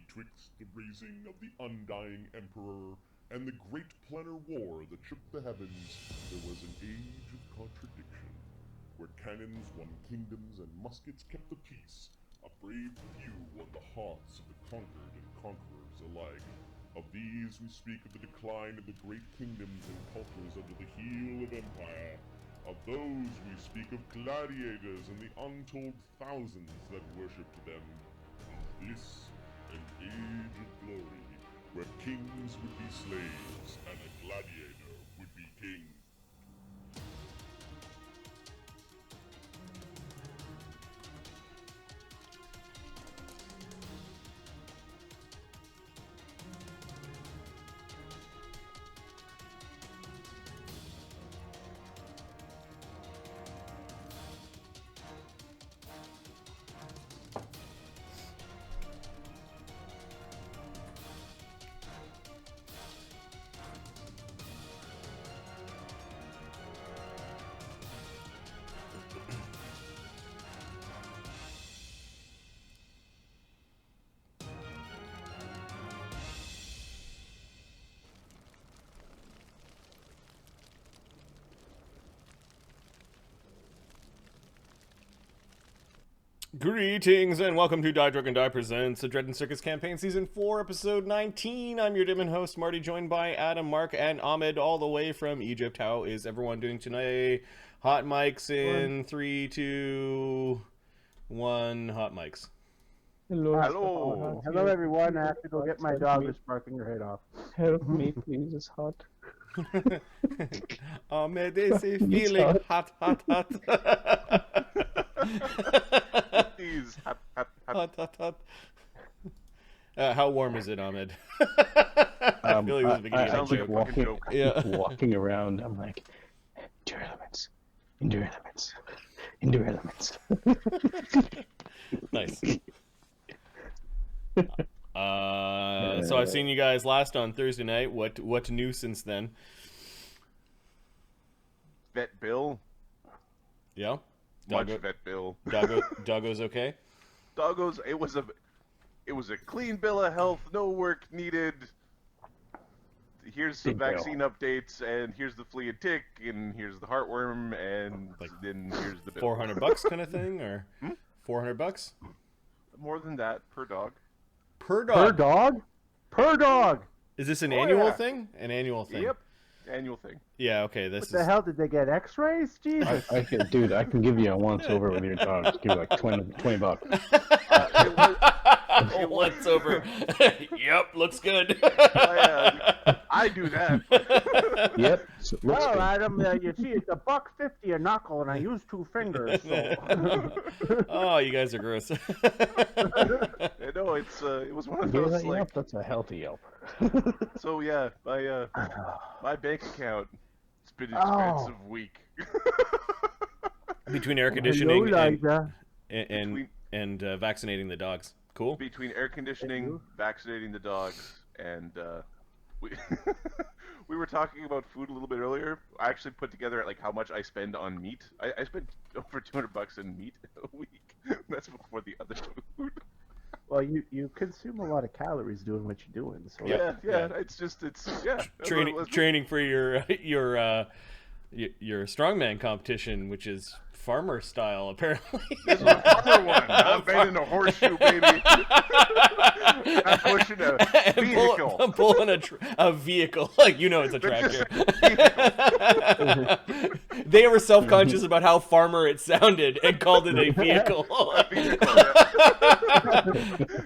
betwixt the raising of the undying emperor and the great planar war that shook the heavens, there was an age of contradiction, where cannons won kingdoms and muskets kept the peace. A brave few won the hearts of the conquered and conquerors alike. Of these we speak of the decline of the great kingdoms and cultures under the heel of empire. Of those we speak of gladiators and the untold thousands that worshipped them. Of this an age of glory, where kings would be slaves and a gladiator would be king. Greetings and welcome to Die Drug and Die Presents the Dread and Circus Campaign Season 4, Episode 19. I'm your dim and host, Marty, joined by Adam, Mark, and Ahmed, all the way from Egypt. How is everyone doing tonight? Hot mics in 3, 2, 1. Hot mics. Hello. Hello. Hello, everyone. I have to go get my dog that's barking her head off. Help me, please. It's hot. Ahmed is feeling hot, hot, hot. Please, hot. Hot, hot, hot. How warm is it, Ahmed? I feel like this is the beginning of a joke. Walking around, I'm like, endure elements, endure elements, endure elements. Nice. So I've seen you guys last on Thursday night. What new since then? Vet Bill. Yeah. Much Vet Bill. Doggo's okay. Doggo's. It was a clean bill of health. No work needed. Here's some vaccine updates, and here's the flea and tick, and here's the heartworm, and then here's the bill. $400 kind of thing, or $400? More than that per dog. Per dog. Per dog? Per dog! Is this an annual thing? An annual thing. Yep. Annual thing. Yeah. Okay. What the hell? Did they get X-rays? Jesus. I can give you a once over with your dog. Just give you like 20 bucks. Once over. Yep. Looks good. I do that. Yep. Well, Adam, you see, it's $1.50 a knuckle, and I use 2 fingers. So. Oh, you guys are gross. No, it was one of those like. Yelp? That's a healthy Yelp. So yeah, my bank account. It's been an expensive week. Between air conditioning Hello, and vaccinating the dogs. Cool. Between air conditioning, vaccinating the dogs, and we we were talking about food a little bit earlier. I actually put together like how much I spend on meat. I spend over $200 in meat a week. That's before the other food. Well, you consume a lot of calories doing what you're doing. So Yeah. It's Training for your strongman competition, which is farmer style, apparently. This is a farmer one. I'm banging a horseshoe, baby. I'm pushing a vehicle. I'm pulling a vehicle. Like, it's a tractor. They were self-conscious about how farmer it sounded and called it a vehicle.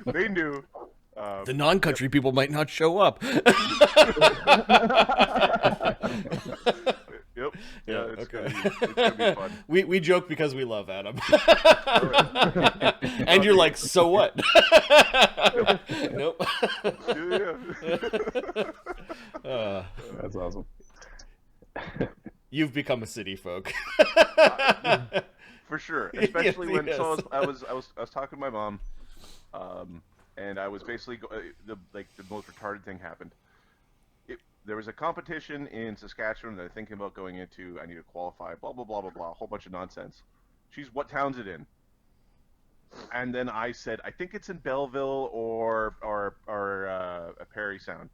They knew. The non-country people might not show up. Yep. Yeah, it's okay. gonna be fun. We joke because we love Adam. And you're like, so what? Nope. Yeah. That's awesome. You've become a city folk. For sure. Especially when yes. so I was talking to my mom, and I was basically the most retarded thing happened. There was a competition in Saskatchewan that I'm thinking about going into. I need to qualify, blah, blah, blah, blah, blah, a whole bunch of nonsense. What town's it in? and then I said, I think it's in Belleville or Perry Sound,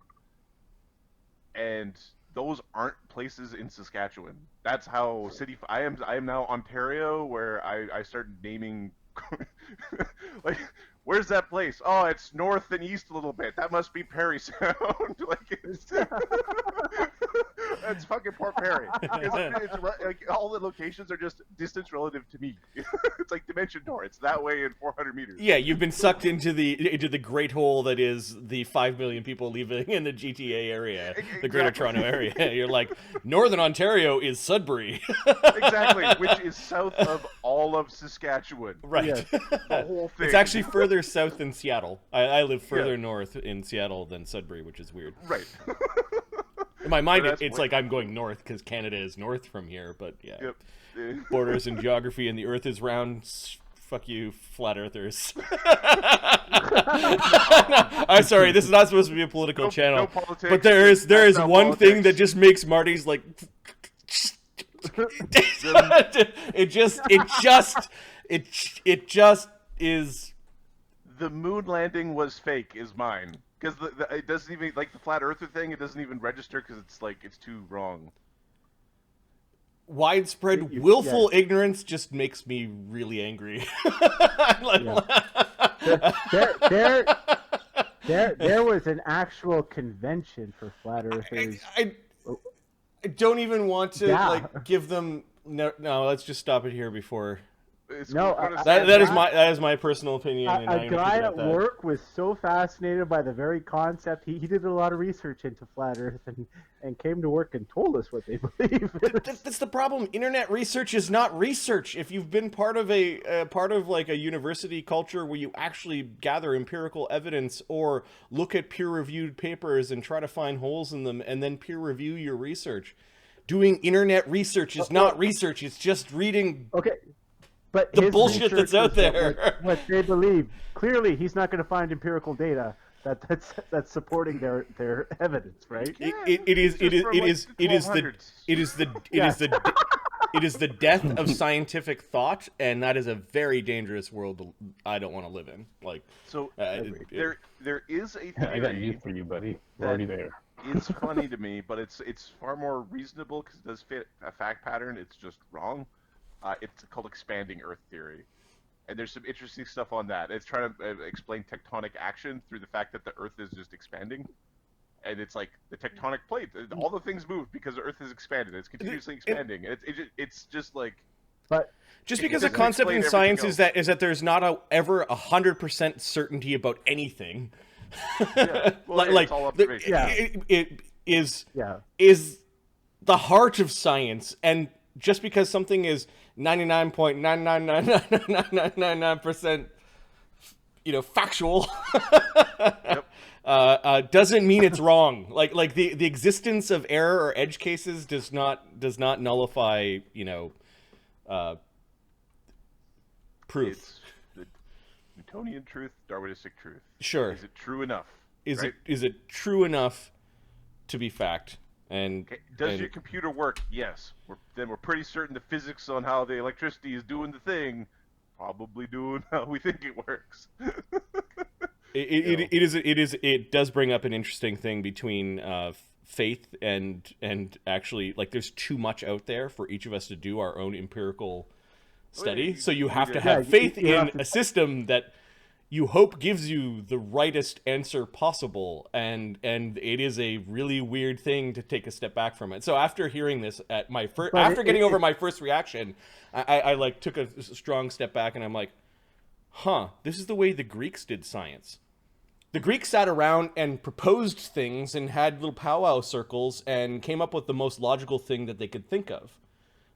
and those aren't places in Saskatchewan. That's how I am now Ontario, where I started naming like, where's that place? Oh, it's north and east a little bit. That must be Perry Sound. Like it's that's fucking Port Perry. Like all the locations are just distance relative to me. It's like Dimension Door. It's that way in 400 meters. Yeah, you've been sucked into the great hole that is the 5 million people living in the GTA area, the Greater Toronto area. You're like, Northern Ontario is Sudbury. Exactly, which is south of all of Saskatchewan. Right. Yes. The whole thing. It's actually further south than Seattle. I live further north in Seattle than Sudbury, which is weird. Right. In my mind, But it's like I'm going north because Canada is north from here, but yeah. Yep. Borders and geography and the earth is round. Fuck you, flat earthers. I'm sorry, this is not supposed to be a political channel. No politics. But there is That's not one thing politics. that just makes Marty's like it just is. The moon landing was fake is mine. Because it doesn't even, like the flat earther thing, it doesn't even register because it's like, it's too wrong. Widespread willful ignorance just makes me really angry. There was an actual convention for flat earthers. I don't even want to like give them no. Let's just stop it here before. That is my personal opinion. A guy at work was so fascinated by the very concept. He did a lot of research into flat Earth and came to work and told us what they believe. That's the problem. Internet research is not research. If you've been part of like a university culture where you actually gather empirical evidence or look at peer-reviewed papers and try to find holes in them and then peer review your research, doing internet research is not research. It's just reading. Okay. But the his bullshit that's out there. What they believe. Clearly, he's not going to find empirical data that's supporting their evidence, right? It is the death of scientific thought, and that is a very dangerous world I don't want to live in. Like, so there is a theory. I got news for you, buddy. We're already there. It's funny to me, but it's far more reasonable because it does fit a fact pattern. It's just wrong. It's called expanding Earth theory, and there's some interesting stuff on that. It's trying to explain tectonic action through the fact that the Earth is just expanding, and it's like the tectonic plate. All the things move because the Earth is expanded. It's continuously expanding. It's just like. But just because a concept in science is that there's not ever 100% certainty about anything. Yeah. Well, it's all observation. It is the heart of science, and just because something is 99.9999999% factual doesn't mean it's wrong. Like the existence of error or edge cases does not nullify proof. It's the Newtonian truth, Darwinistic truth. Sure. Is it true enough? Is it true enough to be fact? And does your computer work? Yes. Then we're pretty certain the physics on how the electricity is doing the thing, probably doing how we think it works. It does bring up an interesting thing between faith and actually, like, there's too much out there for each of us to do our own empirical study. So you have to have faith in a system that you hope gives you the rightest answer possible, and it is a really weird thing to take a step back from it. So after hearing this getting over my first reaction, I like took a strong step back, and I'm like, this is the way the Greeks did science. The Greeks sat around and proposed things and had little powwow circles and came up with the most logical thing that they could think of.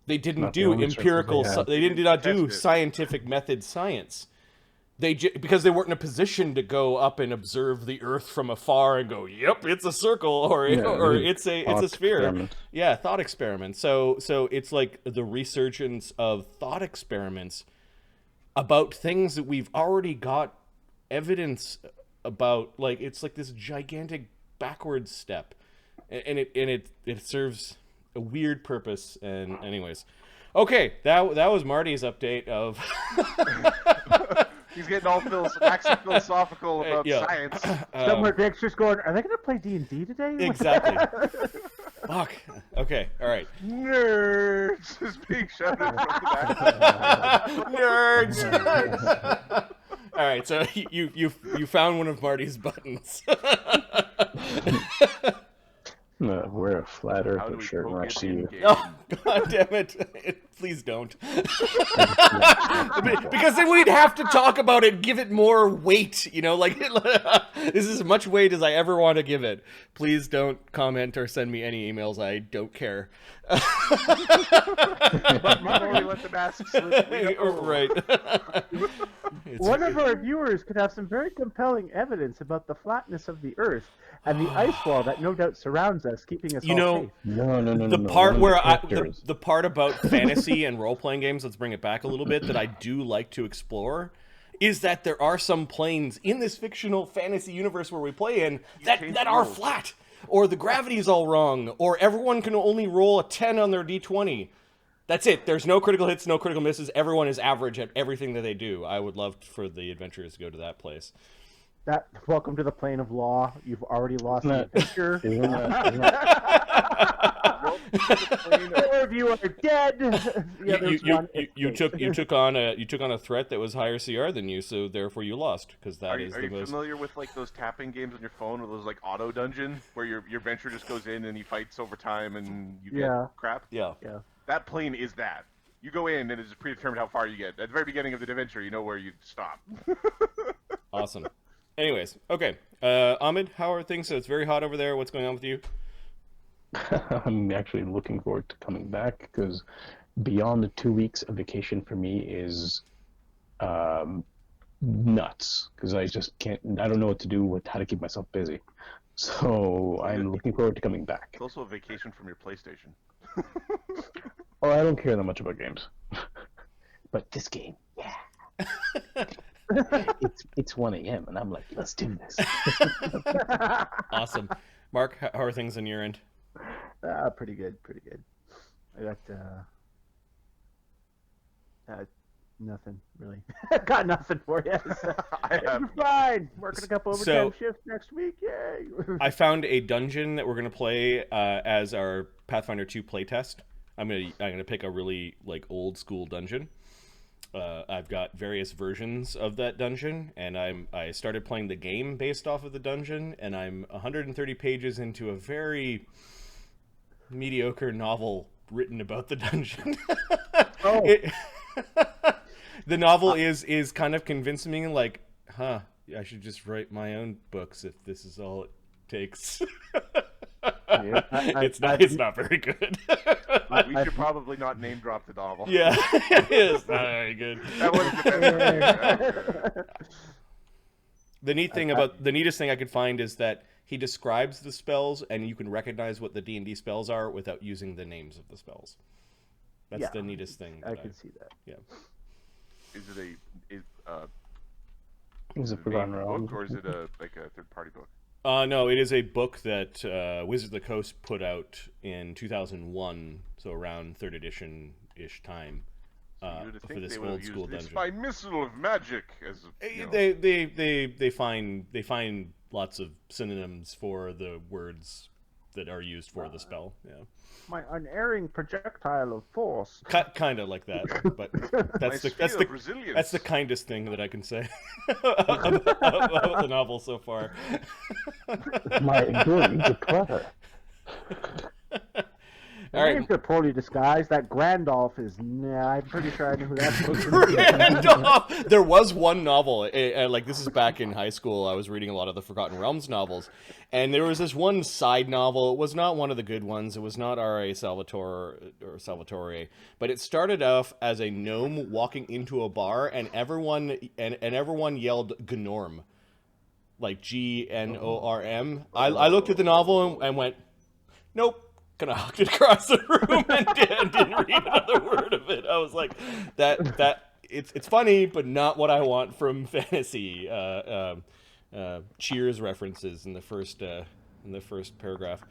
They didn't do empirical. They did not do scientific method science. Because they weren't in a position to go up and observe the Earth from afar and go, "Yep, it's a circle," or it's a sphere. Experiment. Yeah, thought experiment. So it's like the resurgence of thought experiments about things that we've already got evidence about. Like, it's like this gigantic backwards step, and it serves a weird purpose. And anyways, okay, that was Marty's update of. He's getting all waxing philosophical about yeah. science. Somewhere Greg's just going, are they going to play D&D today? Exactly. Fuck. Okay. All right. Nerds is being shouted from the back. Nerds. All right. So you found one of Marty's buttons. Wear a flat How do earth we shirt and poke watch it in you. game? Oh, God damn it. Please don't. Because then we'd have to talk about it, give it more weight, you know, like, this is as much weight as I ever want to give it. Please don't comment or send me any emails. I don't care. Before we let the mask slip. Right. One of our viewers could have some very compelling evidence about the flatness of the Earth and the ice wall that no doubt surrounds us, keeping us You all know, safe. No. The part where the part about fantasy and role-playing games, let's bring it back a little bit, that I do like to explore is that there are some planes in this fictional fantasy universe where we play in that are flat, or the gravity is all wrong, or everyone can only roll a 10 on their d20. That's it. There's no critical hits, no critical misses. Everyone is average at everything that they do. I would love for the adventurers to go to that place. Welcome to the plane of law. You've already lost the adventure. Four of you are dead. You took on a threat that was higher CR than you, so therefore you lost, because that is the most. Are you familiar with like those tapping games on your phone, or those like auto dungeon where your adventurer just goes in and he fights over time and you get crap? Yeah. That plane is that. You go in and it's predetermined how far you get. At the very beginning of the adventure, you know where you stop. Awesome. Anyways, okay. Ahmed, how are things? So it's very hot over there. What's going on with you? I'm actually looking forward to coming back, because beyond the 2 weeks of vacation for me is nuts, because I just can't. I don't know what to do with how to keep myself busy. So I'm looking forward to coming back. It's also a vacation from your PlayStation. Oh, I don't care that much about games, but this game, yeah. it's 1 a.m. and I'm like, let's do this. Awesome. Mark, how are things on your end? Pretty good. I got nothing really. Got nothing for you. So. You're fine. Working a couple overtime shifts next week. Yay! I found a dungeon that we're gonna play as our Pathfinder 2 playtest. I'm gonna pick a really like old school dungeon. I've got various versions of that dungeon, and I started playing the game based off of the dungeon, and I'm 130 pages into a very mediocre novel written about the dungeon. The novel is kind of convincing me, like, I should just write my own books if this is all it takes. It's not very good. We should probably not name drop the novel. Yeah, it's not very good. That wasn't the best. The neatest thing I could find is that he describes the spells, and you can recognize what the D&D spells are without using the names of the spells. That's the neatest thing. I can see that. Yeah. Is it a Forgotten Realms book, or is it a third-party book? No, it is a book that Wizards of the Coast put out in 2001, so around 3rd edition-ish time, for this old school dungeon. It's my missile of magic. As you know. They find lots of synonyms for the words that are used for the spell. Yeah. My unerring projectile of force. Kind of like that, but that's the kindest thing that I can say about the novel so far. My enduring declutter. All right. Names are poorly disguised. That Grandolph is. I'm pretty sure I know who that is. Grandolph. There was one novel. Like this is back in high school. I was reading a lot of the Forgotten Realms novels, and there was this one side novel. It was not one of the good ones. It was not R.A. Salvatore, but it started off as a gnome walking into a bar, and everyone yelled Gnorm, like Gnorm. I looked at the novel and went, nope. Kind of hucked it across the room and didn't read another word of it. I was like, it's funny, but not what I want from fantasy. Cheers references in the first paragraph.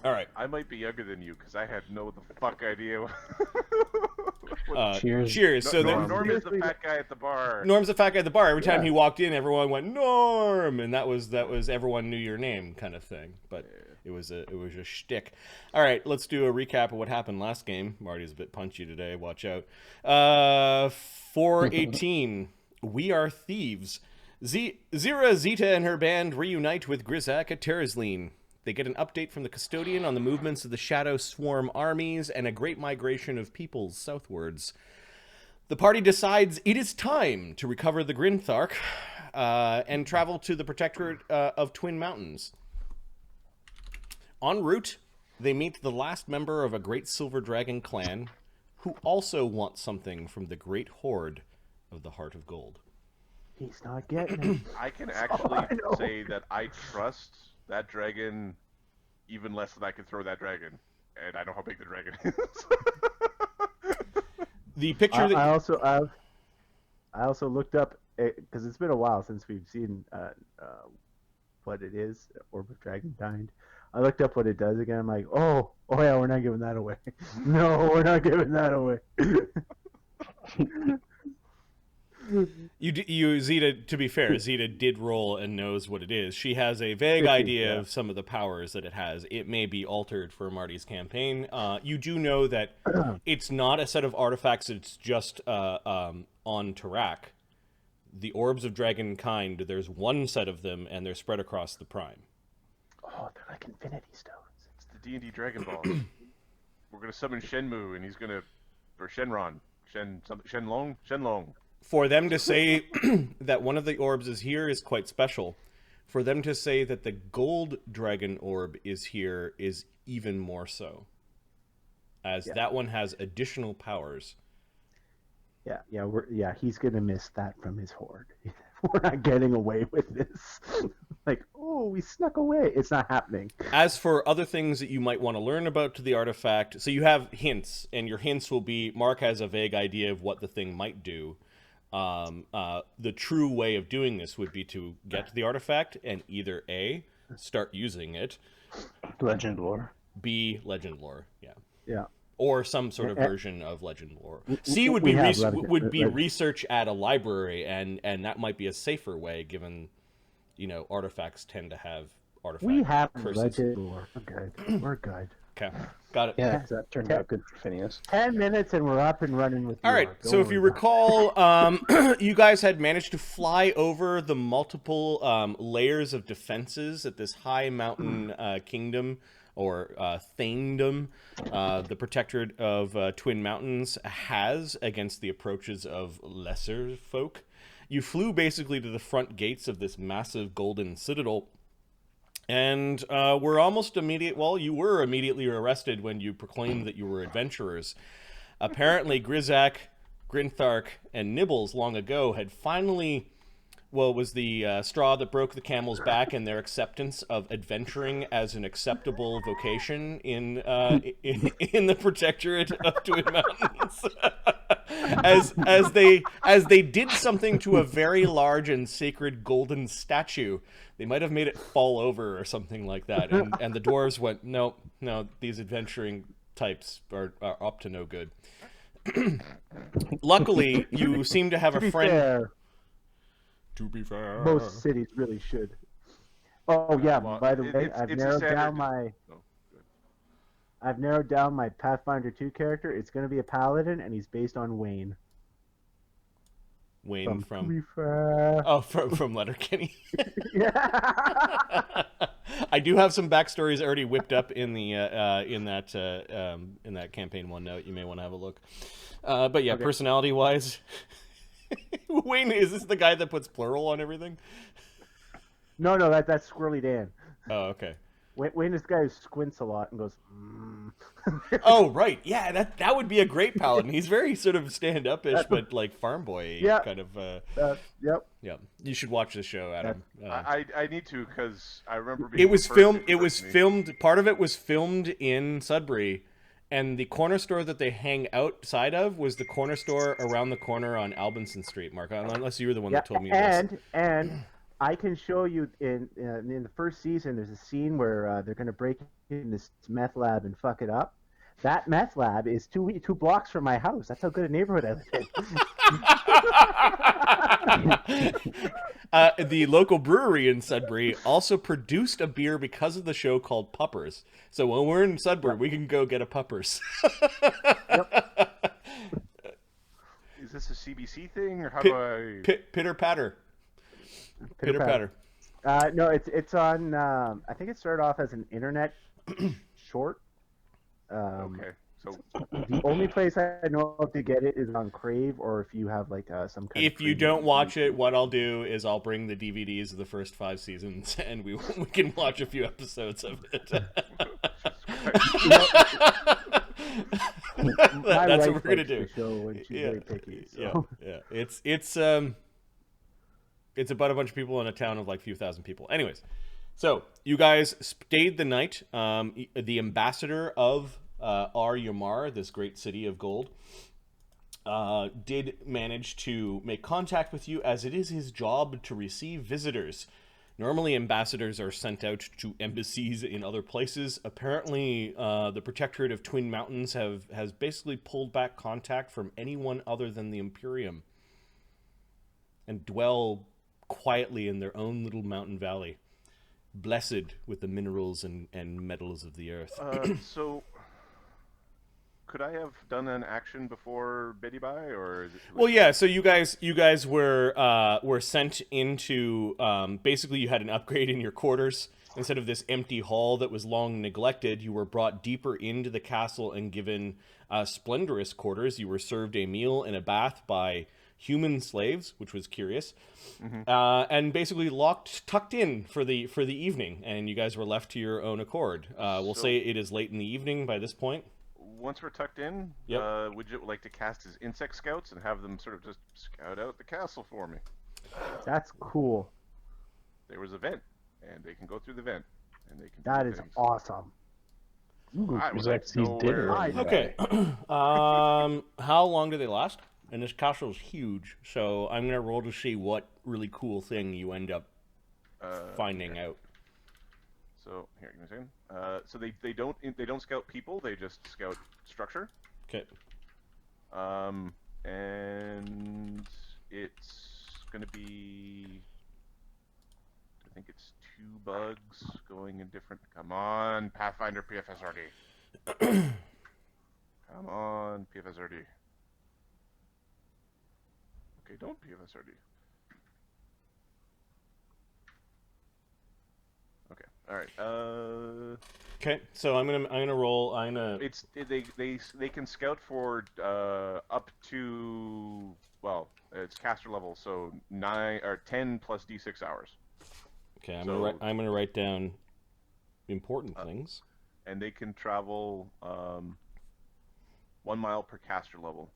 All right. I might be younger than you because I had no the fuck idea. Cheers. Cheers. So Norm, then, Norm is the fat guy at the bar. Norm's the fat guy at the bar. Every time Yeah. he walked in, everyone went Norm, and that was everyone knew your name kind of thing. But it was a shtick. All right, let's do a recap of what happened last game. Marty's a bit punchy today. Watch out. 4:18. We are thieves. Zira, Zeta, and her band reunite with Grizak at Terrazline. They get an update from the Custodian on the movements of the Shadow Swarm armies and a great migration of peoples southwards. The party decides it is time to recover the Grinthark and travel to the Protectorate of Twin Mountains. En route, they meet the last member of a great Silver Dragon clan who also wants something from the great horde of the Heart of Gold. He's not getting it. I can I actually know. say that I trust that dragon even less than I can throw that dragon, and I know how big the dragon is. The picture that I also looked up because it's been a while since we've seen what it is, Orb of Dragonkind. I looked up what it does again. I'm like, oh yeah, we're not giving that away. No, we're not giving that away. you Zeta, to be fair, Zeta did roll and knows what it is. She has a vague idea of some of the powers that it has. It may be altered for Marty's campaign. You do know that it's not a set of artifacts. It's just on Tarak. The Orbs of Dragonkind, there's one set of them, and they're spread across the Prime. Oh, they're like Infinity Stones. It's the D&D Dragon Balls. We're gonna summon Shenmue, and he's gonna, or Shenron, Shenlong. For them to say that one of the orbs is here is quite special. For them to say that the gold dragon orb is here is even more so, as that one has additional powers. Yeah, he's gonna miss that from his horde. We're not getting away with this. Like, oh, we snuck away. It's not happening. As for other things that you might want to learn about to the artifact, so you have hints, and your hints will be, Mark has a vague idea of what the thing might do. The true way of doing this would be to get to the artifact and either A, start using it, Legend lore. B, legend lore, Yeah. or some sort of version of legend lore. C would we be have research at a library, and that might be a safer way, given artifacts tend to have artifact We have curses. legend lore. We're good. Okay, got it. Yeah, that turned out good for Phineas. 10 minutes and we're up and running with All right, lore. so Don't if you worry about recall, you guys had managed to fly over the multiple layers of defenses at this high mountain kingdom, or thanedom, the Protectorate of Twin Mountains has against the approaches of lesser folk. You flew basically to the front gates of this massive golden citadel, and were almost you were immediately arrested when you proclaimed that you were adventurers. Apparently, Grizak, Grinthark, and Nibbles long ago had finally, was the straw that broke the camel's back in their acceptance of adventuring as an acceptable vocation in the Protectorate of Twin Mountains. as they did something to a very large and sacred golden statue. They might have made it fall over or something like that, and the dwarves went, no, these adventuring types are up to no good. Luckily, you seem to have To a be friend. fair, To be fair, most cities really should. Oh yeah, Well, by the way, it's I've a narrowed standard- down my Oh, good. I've narrowed down my Pathfinder 2 character. It's going to be a paladin, and he's based on Wayne. Wayne To be fair. from Letterkenny. Yeah. I do have some backstories already whipped up in the in that campaign OneNote. You may want to have a look. But yeah, Okay. personality wise, Wayne, is this the guy that puts plural on everything? No, that's Squirrely Dan. Oh, okay. Wayne is the guy who squints a lot and goes, mm. Oh, right. Yeah, that would be a great paladin. He's very sort of stand-up-ish, but like farm boy Yeah. kind of. Yep. Yeah, you should watch the show, Adam. I need to, because I remember being It was the first filmed. to It was me. filmed. Part of it was filmed in Sudbury, and the corner store that they hang outside of was the corner store around the corner on Albinson Street. Mark, unless you were the one Yeah, that told me this. and I can show you in the first season. There's a scene where they're going to break in this meth lab and fuck it up. That meth lab is two blocks from my house. That's how good a neighborhood I live in. The local brewery in Sudbury also produced a beer because of the show called Puppers. So when we're in Sudbury, we can go get a Puppers. Is this a CBC thing, or how do I? Pitter patter. Pitter patter. No, it's on. I think it started off as an internet short. Okay, so The only place I know of to get it is on Crave, or if you have like some kind. If you don't watch it, what I'll do is I'll bring the DVDs of the first 5 seasons, and we can watch a few episodes of it. That's what we're gonna do. The show when she's very picky. So. Yeah. It's about a bunch of people in a town of like a few thousand people. Anyways, so you guys stayed the night. The ambassador of Ar Yamar, this great city of gold, did manage to make contact with you, as it is his job to receive visitors. Normally, ambassadors are sent out to embassies in other places. Apparently, the Protectorate of Twin Mountains has basically pulled back contact from anyone other than the Imperium and dwell quietly in their own little mountain valley, blessed with the minerals and metals of the earth. So, could I have done an action before Betty Bye, or is it Well, yeah. So you guys were sent into basically you had an upgrade in your quarters. Instead of this empty hall that was long neglected, you were brought deeper into the castle and given splendorous quarters. You were served a meal and a bath by human slaves, which was curious, and basically tucked in for the evening. And you guys were left to your own accord. We'll say it is late in the evening by this point. Once we're tucked in, would you like to cast as insect scouts and have them sort of just scout out the castle for me? That's cool. There was a vent, and they can go through the vent, and they can. That do is things. awesome. I would Zack like to know sees dinner. where- Okay. How long do they last? And this castle is huge, so I'm gonna roll to see what really cool thing you end up finding okay. out. So here, give me a second. So they don't scout people; they just scout structure. Okay. And it's gonna be. I think it's 2 bugs going in different. Come on, Pathfinder PFSRD. Come on, PFSRD. Okay, don't PFSRD. Okay, all right. Okay, so I'm gonna roll. It's they can scout for up to, well, it's caster level, so 9 or 10 plus D6 hours. Okay, I'm gonna write down important things. And they can travel 1 mile per caster level.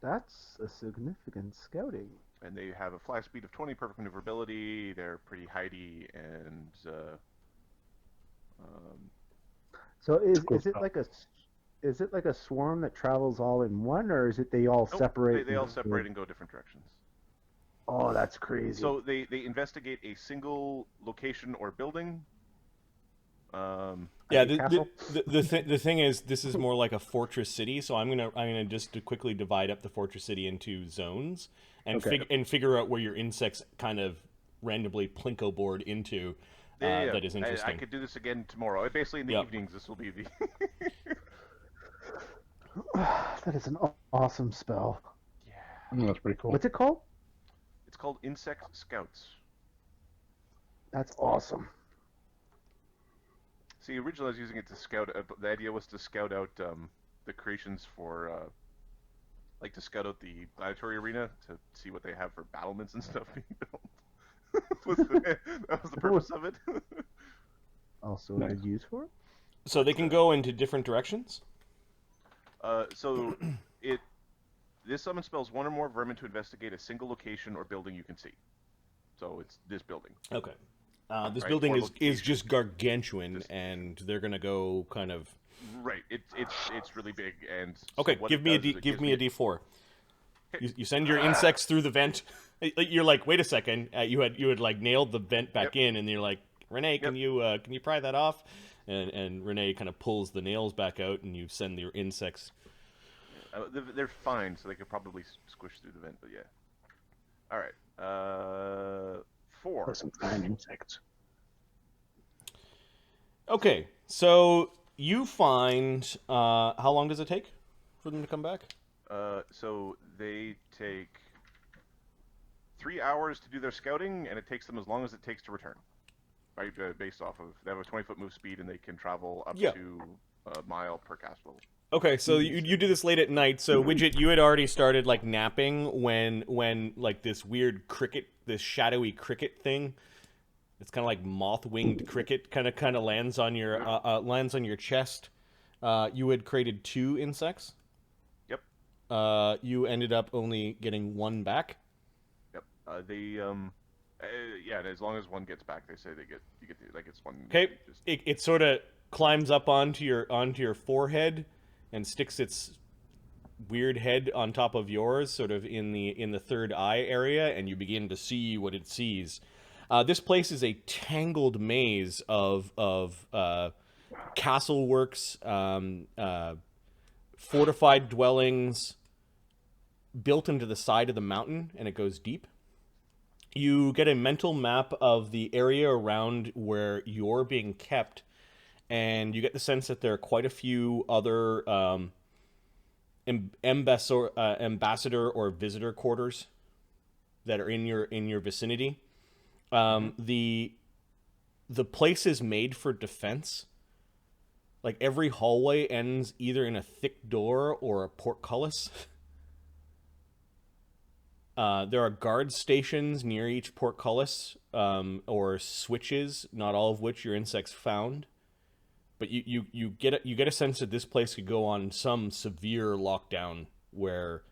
That's a significant scouting. And they have a fly speed of 20, perfect maneuverability. They're pretty heighty, and So is cool it stuff. like a swarm that travels all in one, or is it they all nope, separate? They all separate and go different directions. Oh, that's crazy. So they investigate a single location or building. Yeah, castle? the thing is, this is more like a fortress city, so I'm gonna just to quickly divide up the fortress city into zones and figure out where your insects kind of randomly plinko board into. That is interesting. I could do this again tomorrow. Basically, in the evenings, this will be the. That is an awesome spell. Yeah. That's pretty cool. What's it called? It's called Insect Scouts. That's awesome. See, originally I was using it to scout. The idea was to scout out the creations for, like to scout out the gladiatory arena to see what they have for battlements and stuff being built. That was the purpose of it. Also, a good use for it. So they can go into different directions. So this summon spells 1 or more vermin to investigate a single location or building you can see. So it's this building. Okay. This Right, building or is just gargantuan, and they're gonna go kind of. Right. It's really big, and Okay, so what give it me a does is it give gives me a D4. You send your insects through the vent. You're like, wait a second. You had like nailed the vent back in, and you're like, Renee, can you pry that off? And Renee kind of pulls the nails back out, and you send your insects. They're fine, so they could probably squish through the vent. But yeah. All right. 4. Or some fine insects. Okay, so you find. How long does it take for them to come back? So they take 3 hours to do their scouting, and it takes them as long as it takes to return. Right, based off of they have a 20-foot move speed, and they can travel up to a mile per cast level. Okay, so you do this late at night. So Widget, you had already started like napping when like this weird cricket, this shadowy cricket thing. It's kind of like moth-winged cricket, kind of lands on your chest. You had created 2 insects. Yep. You ended up only getting 1 back. Yep. Yeah. As long as 1 gets back, they say you get like it's 1. Okay. It sort of climbs up onto your forehead and sticks its weird head on top of yours, sort of in the third eye area, and you begin to see what it sees. This place is a tangled maze of castle works, fortified dwellings built into the side of the mountain, and it goes deep. You get a mental map of the area around where you're being kept, and you get the sense that there are quite a few other ambassador or visitor quarters that are in your vicinity. The place is made for defense. Like every hallway ends either in a thick door or a portcullis. There are guard stations near each portcullis, or switches, not all of which your insects found. But you get a sense that this place could go on some severe lockdown where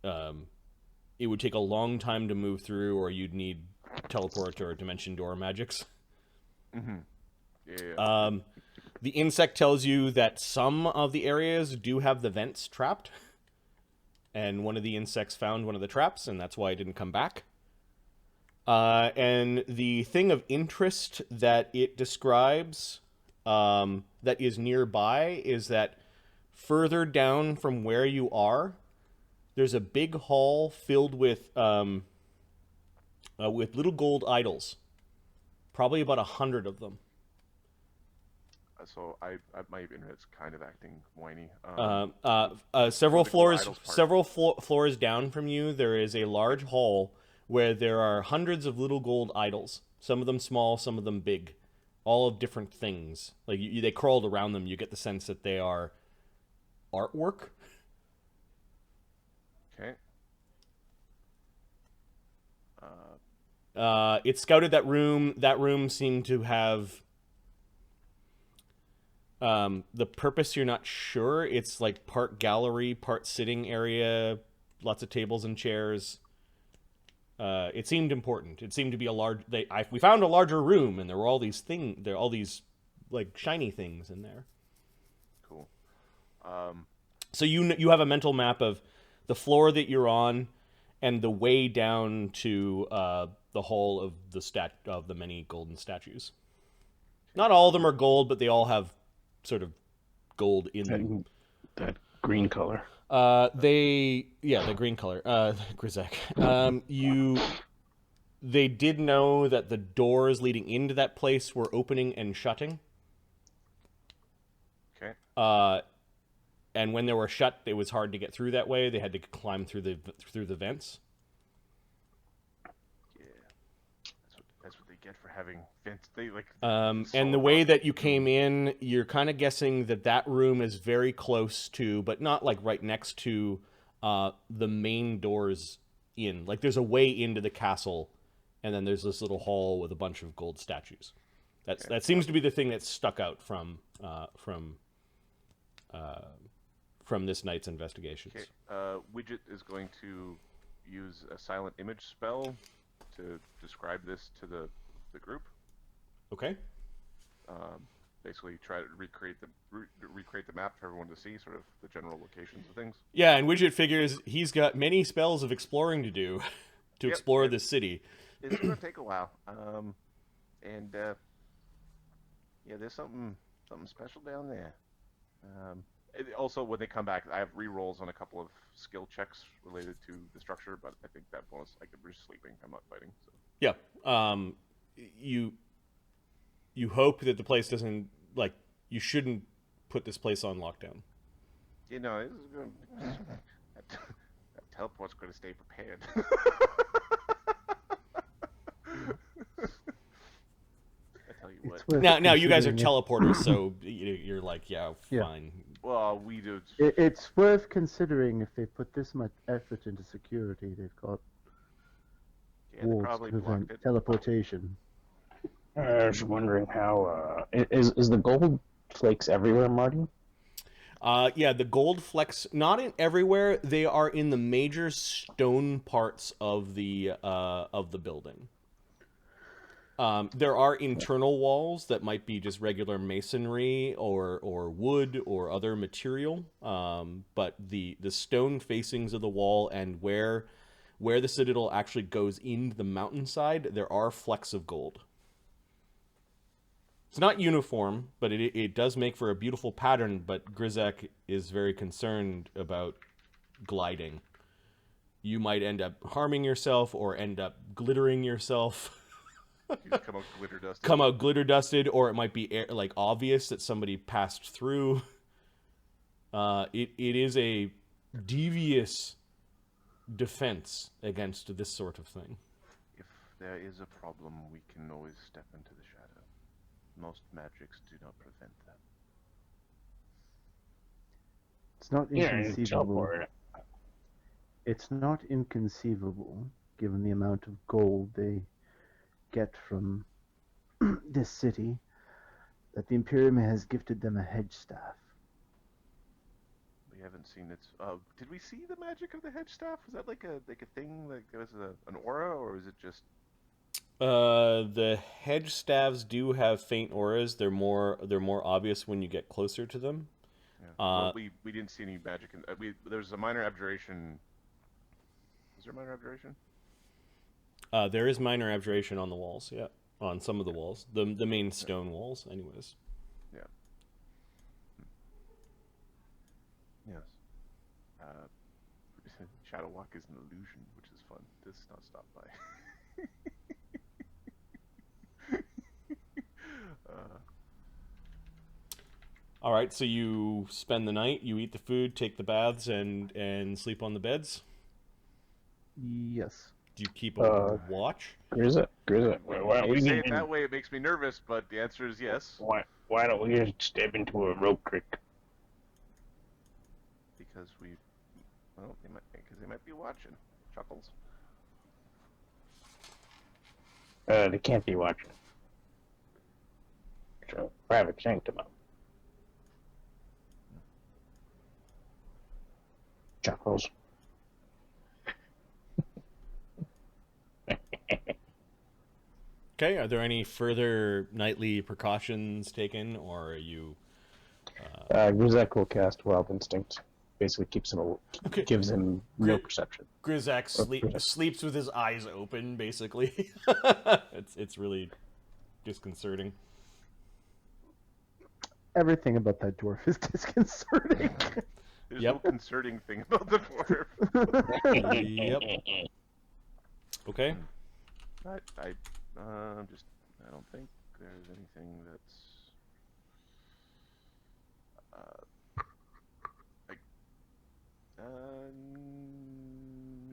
it would take a long time to move through, or you'd need teleport or dimension door magics. Mm-hmm. Yeah. The insect tells you that some of the areas do have the vents trapped, and one of the insects found one of the traps, and that's why it didn't come back. And the thing of interest that it describes that is nearby is that further down from where you are, there's a big hall filled with little gold idols, probably about 100 of them. So my internet's kind of acting whiny. Several floors down from you, there is a large hall where there are hundreds of little gold idols. Some of them small, some of them big, all of different things. Like they crawled around them. You get the sense that they are artwork. Okay. It scouted that room. That room seemed to have the purpose you're not sure. It's like part gallery, part sitting area, lots of tables and chairs. It seemed important. It seemed to be a large. We found a larger room, and there were all these like shiny things in there. Cool. So you have a mental map of the floor that you're on, and the way down to the hall of the many golden statues. Not all of them are gold, but they all have sort of gold in them. That green color. The green color. Grizek. They did know that the doors leading into that place were opening and shutting. Okay. And when they were shut, it was hard to get through that way. They had to climb through the vents. Yeah. That's what they get for having vents. They like. And the way that you came in, you're kind of guessing that room is very close to, but not like right next to, the main doors in. Like there's a way into the castle, and then there's this little hall with a bunch of gold statues. That seems to be the thing that stuck out from this night's investigations. Okay. Widget is going to use a silent image spell to describe this to the group. Okay. basically try to recreate the map for everyone to see, sort of the general locations of things. Yeah, and Widget figures he's got many spells of exploring to do to explore this city. It's going to take a while. And yeah, there's something special down there. Also, when they come back, I have re-rolls on a couple of skill checks related to the structure, but I think that bonus, like, we're just sleeping. I'm not fighting. So. Yeah. You hope that the place doesn't, like, you shouldn't put this place on lockdown. You know, this is going that teleport's going to stay prepared. I tell you what. Now you guys are teleporters, so you're like, yeah, fine. Well, we do. It's worth considering if they put this much effort into security. They've got walls to prevent teleportation. I was wondering how is the gold flakes everywhere, Marty? Yeah, the gold flecks not in everywhere. They are in the major stone parts of the building. There are internal walls that might be just regular masonry or wood or other material. But the stone facings of the wall and where the citadel actually goes into the mountainside, there are flecks of gold. It's not uniform, but it does make for a beautiful pattern, but Grizek is very concerned about gliding. You might end up harming yourself or end up glittering yourself. You just come out glitter dusted. Come out glitter dusted, or it might be like obvious that somebody passed through. It is a devious defense against this sort of thing. If there is a problem, we can always step into the shadow. Most magics do not prevent that. It's not inconceivable. It's not inconceivable, given the amount of gold they get from this city, that the Imperium has gifted them a hedge staff. We haven't seen it. Did we see the magic of the hedge staff? Was that like a thing? Like there was an aura, or was it just? The hedge staffs do have faint auras. They're more obvious when you get closer to them. Yeah. Well, we didn't see any magic. There's a minor abjuration. Is there a minor abjuration? There is minor abjuration on the walls. Yeah, on some of the walls. The main stone walls, anyways. Yeah. Yes. Shadow walk is an illusion, which is fun. This is not stopped by. All right, so you spend the night, you eat the food, take the baths, and sleep on the beds? Yes. Do you keep a watch? Grizza. Why don't we say it that way, it makes me nervous, but the answer is yes. Why don't we just step into a rope creek? Because they might be watching. Chuckles. They can't be watching. So, private sanctum. Chuckles. Okay, are there any further nightly precautions taken, or are you... Grizek will cast Wild Instinct. Basically gives him no perception. Grizek sleeps with his eyes open, basically. It's really disconcerting. Everything about that dwarf is disconcerting. There's no concerning thing about the dwarf. Yep. Okay. I don't think there's anything that's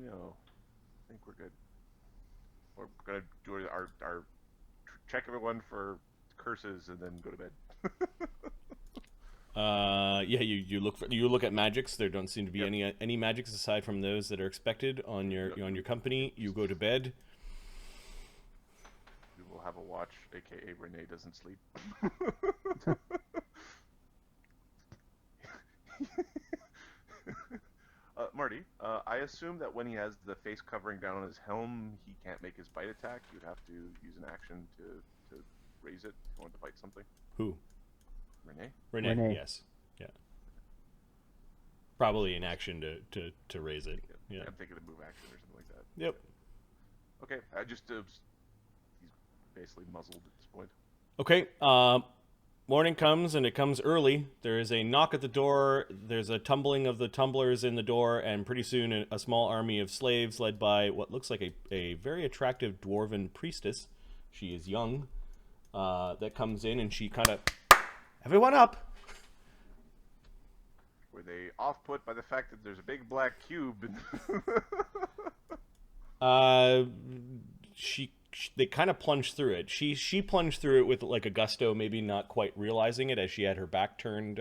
no. I think we're good. We're gonna do our check everyone for curses and then go to bed. Yeah, you look at magics. There don't seem to be any magics aside from those that are expected on your company. You go to bed. We will have a watch, aka Renee doesn't sleep. Marty, I assume that when he has the face covering down on his helm, he can't make his bite attack. You'd have to use an action to raise it if you want to bite something. Who? Renee. Yes. Yeah. Probably an action to raise it. Yeah. I'm thinking of move action or something like that. Yep. Okay, I just he's basically muzzled at this point. Okay. Morning comes, and it comes early. There is a knock at the door. There's a tumbling of the tumblers in the door, and pretty soon a small army of slaves led by what looks like a very attractive dwarven priestess. She is young. That comes in, and she kind of... Everyone up! Were they off-put by the fact that there's a big black cube? They kind of plunged through it. She plunged through it with like a gusto, maybe not quite realizing it as she had her back turned,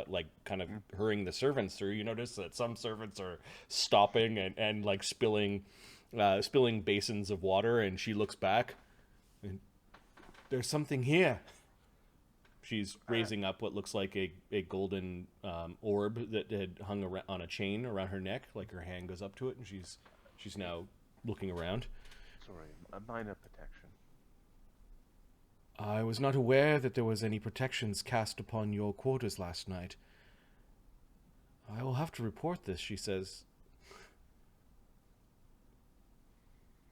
like kind of hurrying the servants through. You notice that some servants are stopping and like spilling basins of water, and she looks back, and there's something here. She's raising up what looks like a golden orb that had hung around on a chain around her neck. Like her hand goes up to it, and she's now looking around. Sorry, a minor protection. I was not aware that there was any protections cast upon your quarters last night. I will have to report this, she says.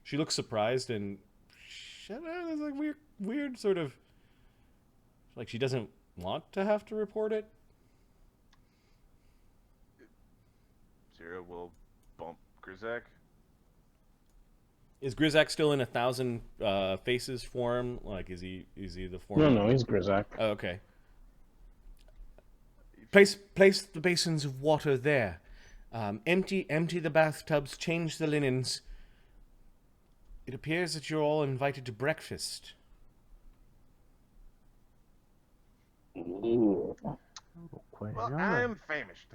She looks surprised and there's like weird sort of like she doesn't want to have to report it. Zero will bump Grizak. Is Grizak still in 1,000 faces form? Like, is he the form? No, he's Grizak. Oh, okay. Place the basins of water there. Empty the bathtubs. Change the linens. It appears that you're all invited to breakfast. Ooh. Quite Well, young. I'm famished.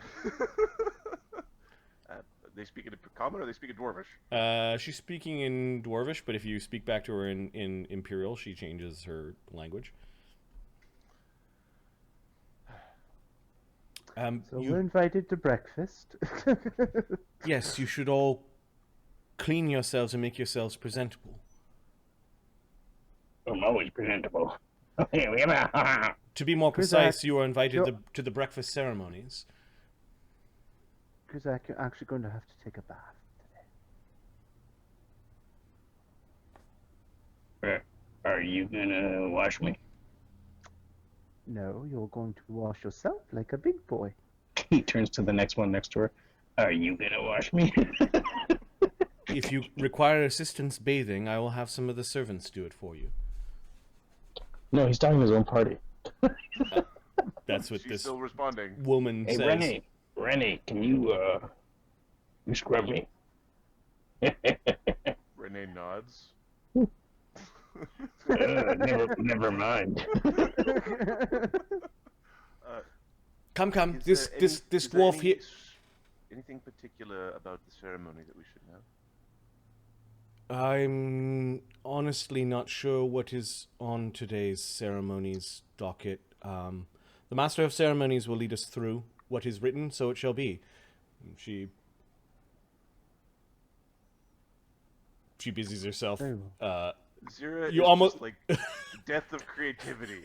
They speak in Common or they speak in Dwarvish? She's speaking in Dwarvish, but if you speak back to her in Imperial, she changes her language. So we're invited to breakfast. Yes, you should all clean yourselves and make yourselves presentable. I'm always presentable. To To be more precise, you are invited to the breakfast ceremonies. Because I'm actually going to have to take a bath today. Are you gonna wash me? No, you're going to wash yourself like a big boy. He turns to the next one next to her. Are you gonna wash me? If you require assistance bathing, I will have some of the servants do it for you. No, he's talking to his own party. That's what She's this still responding. woman Hey, says. Rennie, can you scrub me? Renee nods. Never mind. Come. Is This there dwarf here. Anything particular about the ceremony that we should know? I'm honestly not sure what is on today's ceremonies docket. The Master of Ceremonies will lead us through what is written, so it shall be. She busies herself. Very well. Zira You is almost- just like the death of creativity.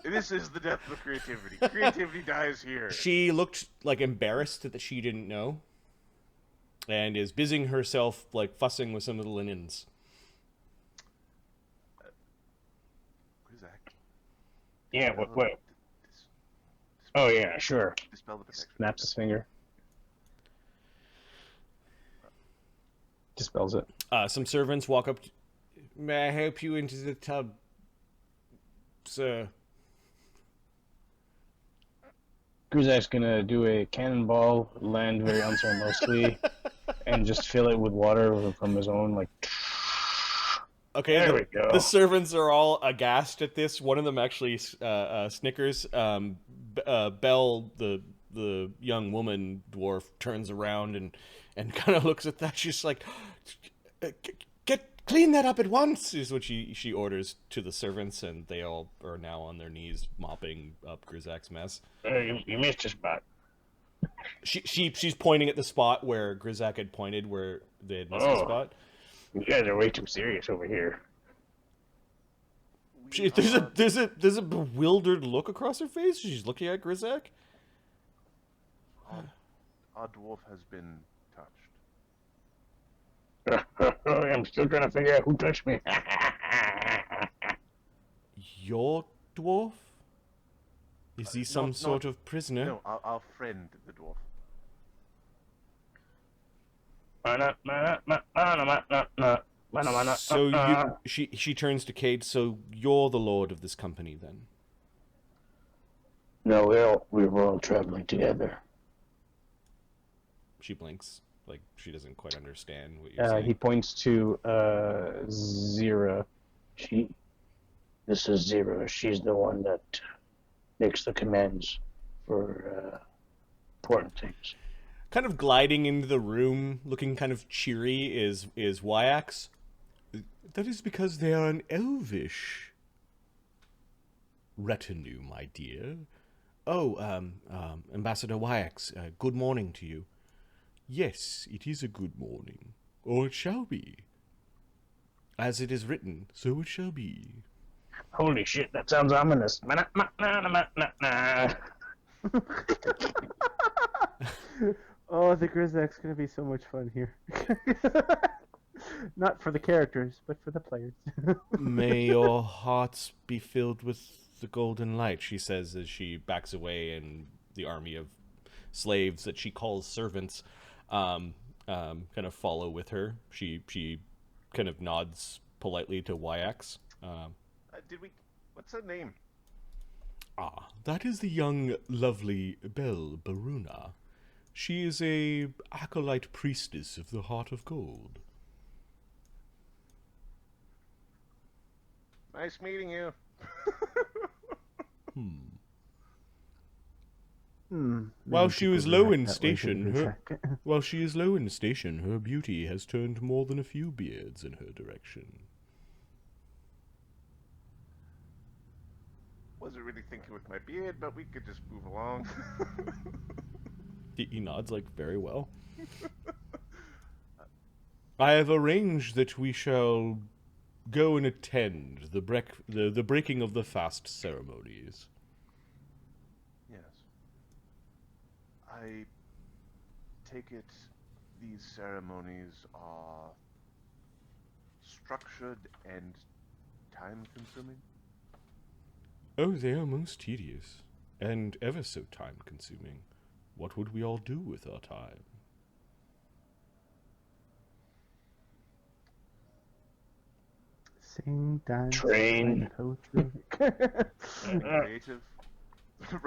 This is the death of creativity. Creativity dies here. She looked like embarrassed that she didn't know, and is busying herself like fussing with some of the linens. Grizak, Yeah, what? Oh, yeah, sure. dispel the protection. Snaps his finger. Dispels it. Some servants walk up. May I help you into the tub, sir? Grizak's gonna do a cannonball, land very unceremoniously, and just fill it with water from his own, like... Okay, There we go. The servants are all aghast at this. One of them actually snickers. Belle, the young woman dwarf, turns around and kind of looks at that. She's like, clean that up at once," is what she orders to the servants, and they all are now on their knees mopping up Grizak's mess. You missed a spot. She's pointing at the spot where Grizak had pointed, where they had missed the Oh. spot. You guys are way too serious over here. There's a bewildered look across her face. She's looking at Grizak. Our dwarf has been touched. I'm still trying to figure out who touched me. Your dwarf? Is he some sort of prisoner? No, our friend, the dwarf. So she turns to Cade. So you're the lord of this company, then? No, we were all traveling together. She blinks, like she doesn't quite understand what you're saying. He points to Zira. This is Zira. She's the one that makes the commands for important things. Kind of gliding into the room, looking kind of cheery, is Wyax. That is because they are an elvish retinue, my dear. Oh, Ambassador Wyax, good morning to you. Yes, it is a good morning, or it shall be. As it is written, so it shall be. Holy shit, that sounds ominous. Oh, the Grizak's gonna be so much fun here. Not for the characters, but for the players. May your hearts be filled with the golden light, she says as she backs away, and the army of slaves that she calls servants kind of follow with her. She kind of nods politely to Wyax. What's her name? That is the young, lovely Belle Baruna. She is a acolyte priestess of the Heart of Gold. Nice meeting you. While she is low in station, her beauty has turned more than a few beards in her direction. Wasn't really thinking with my beard, but we could just move along. He nods, like, very well. I have arranged that we shall go and attend the breaking of the fast ceremonies. Yes. I take it these ceremonies are structured and time-consuming? Oh, they are most tedious, and ever so time-consuming. What would we all do with our time? Sing, dance, Train. poetry. Creative.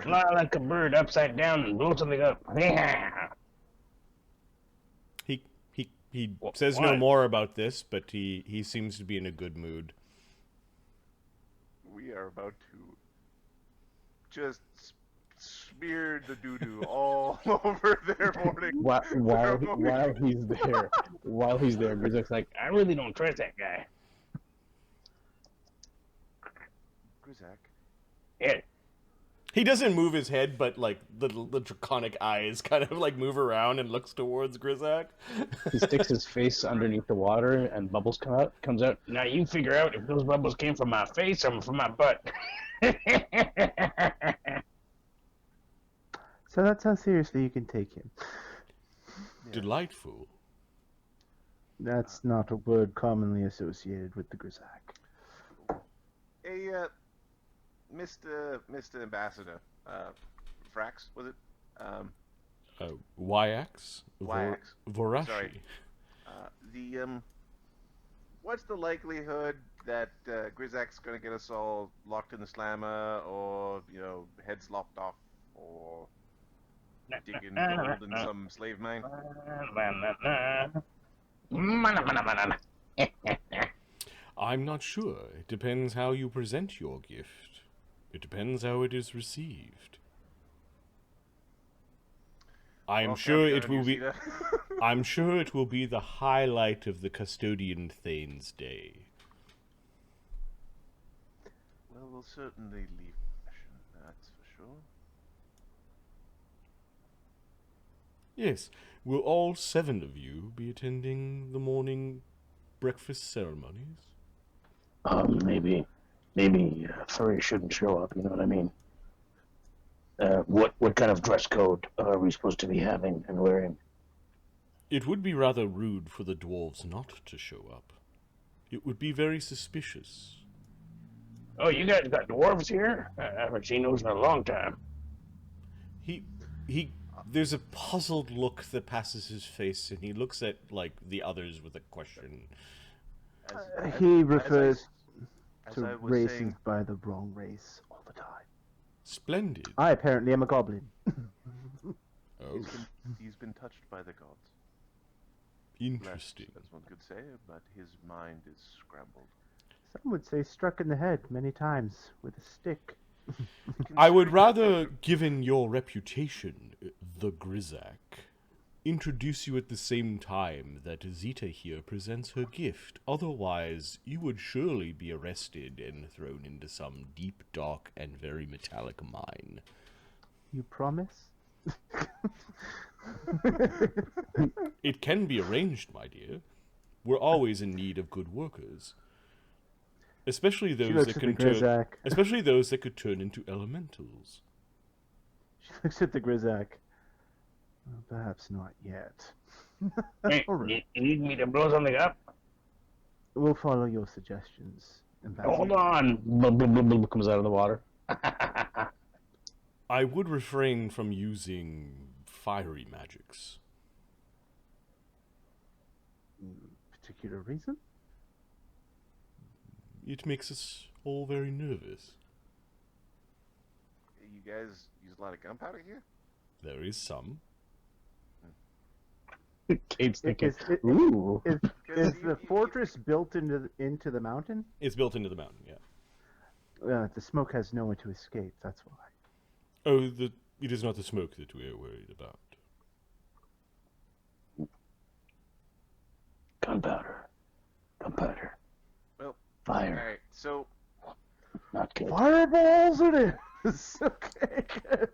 Fly like a bird upside down and blow something up. Yeah. He says no more about this, but he seems to be in a good mood. We are about to just smear the doo-doo all over their morning. While he's there, Grizak's like, I really don't trust that guy. Grizak. Yeah. He doesn't move his head, but like the draconic eyes kind of like move around and looks towards Grizak. He sticks his face underneath the water and bubbles comes out. Now you figure out if those bubbles came from my face or from my butt. So that's how seriously you can take him. Delightful. That's not a word commonly associated with the Grizak. Hey, Mr. Ambassador, Frax, was it? Wyax? Wyax. Vorashi. Sorry. What's the likelihood that Grizak's gonna get us all locked in the slammer, or heads lopped off, or digging gold in some slave mine? I'm not sure. It depends how you present your gift. It depends how it is received. I'm sure it will be the highlight of the custodian Thane's day. Well, we'll certainly leave fashion, that's for sure. Yes. Will all 7 of you be attending the morning breakfast ceremonies? Maybe. maybe furry shouldn't show up. You know what I mean? What kind of dress code are we supposed to be having and wearing? It would be rather rude for the dwarves not to show up. It would be very suspicious. Oh, you guys got dwarves here? I haven't seen those in a long time. There's a puzzled look that passes his face, and he looks at, like, the others with a question. He refers as to I was races saying, by the wrong race all the time. Splendid. I apparently am a goblin. Oh, he's been touched by the gods. interesting. Less, as one could say, but his mind is scrambled. Some would say struck in the head many times with a stick. I would rather, given your reputation, the Grizzak, introduce you at the same time that Zita here presents her gift. Otherwise, you would surely be arrested and thrown into some deep, dark, and very metallic mine. You promise? It can be arranged, my dear. We're always in need of good workers. Especially those that can turn, especially those that could turn into elementals. She looks at the Grizzak. Well, perhaps not yet. Hey, Alright. you need me to blow something up? We'll follow your suggestions. Hold on! Blah, blah, blah, blah, comes out of the water. I would refrain from using fiery magics. Particular reason? It makes us all very nervous. You guys use a lot of gunpowder here? There is some. Kate's thinking, Ooh. Is Because the fortress built into the mountain? It's built into the mountain, yeah. The smoke has nowhere to escape, that's why. Oh, it is not the smoke that we are worried about. Gunpowder. Well, Fire. alright, so Not good. Fireballs it is! Okay, good.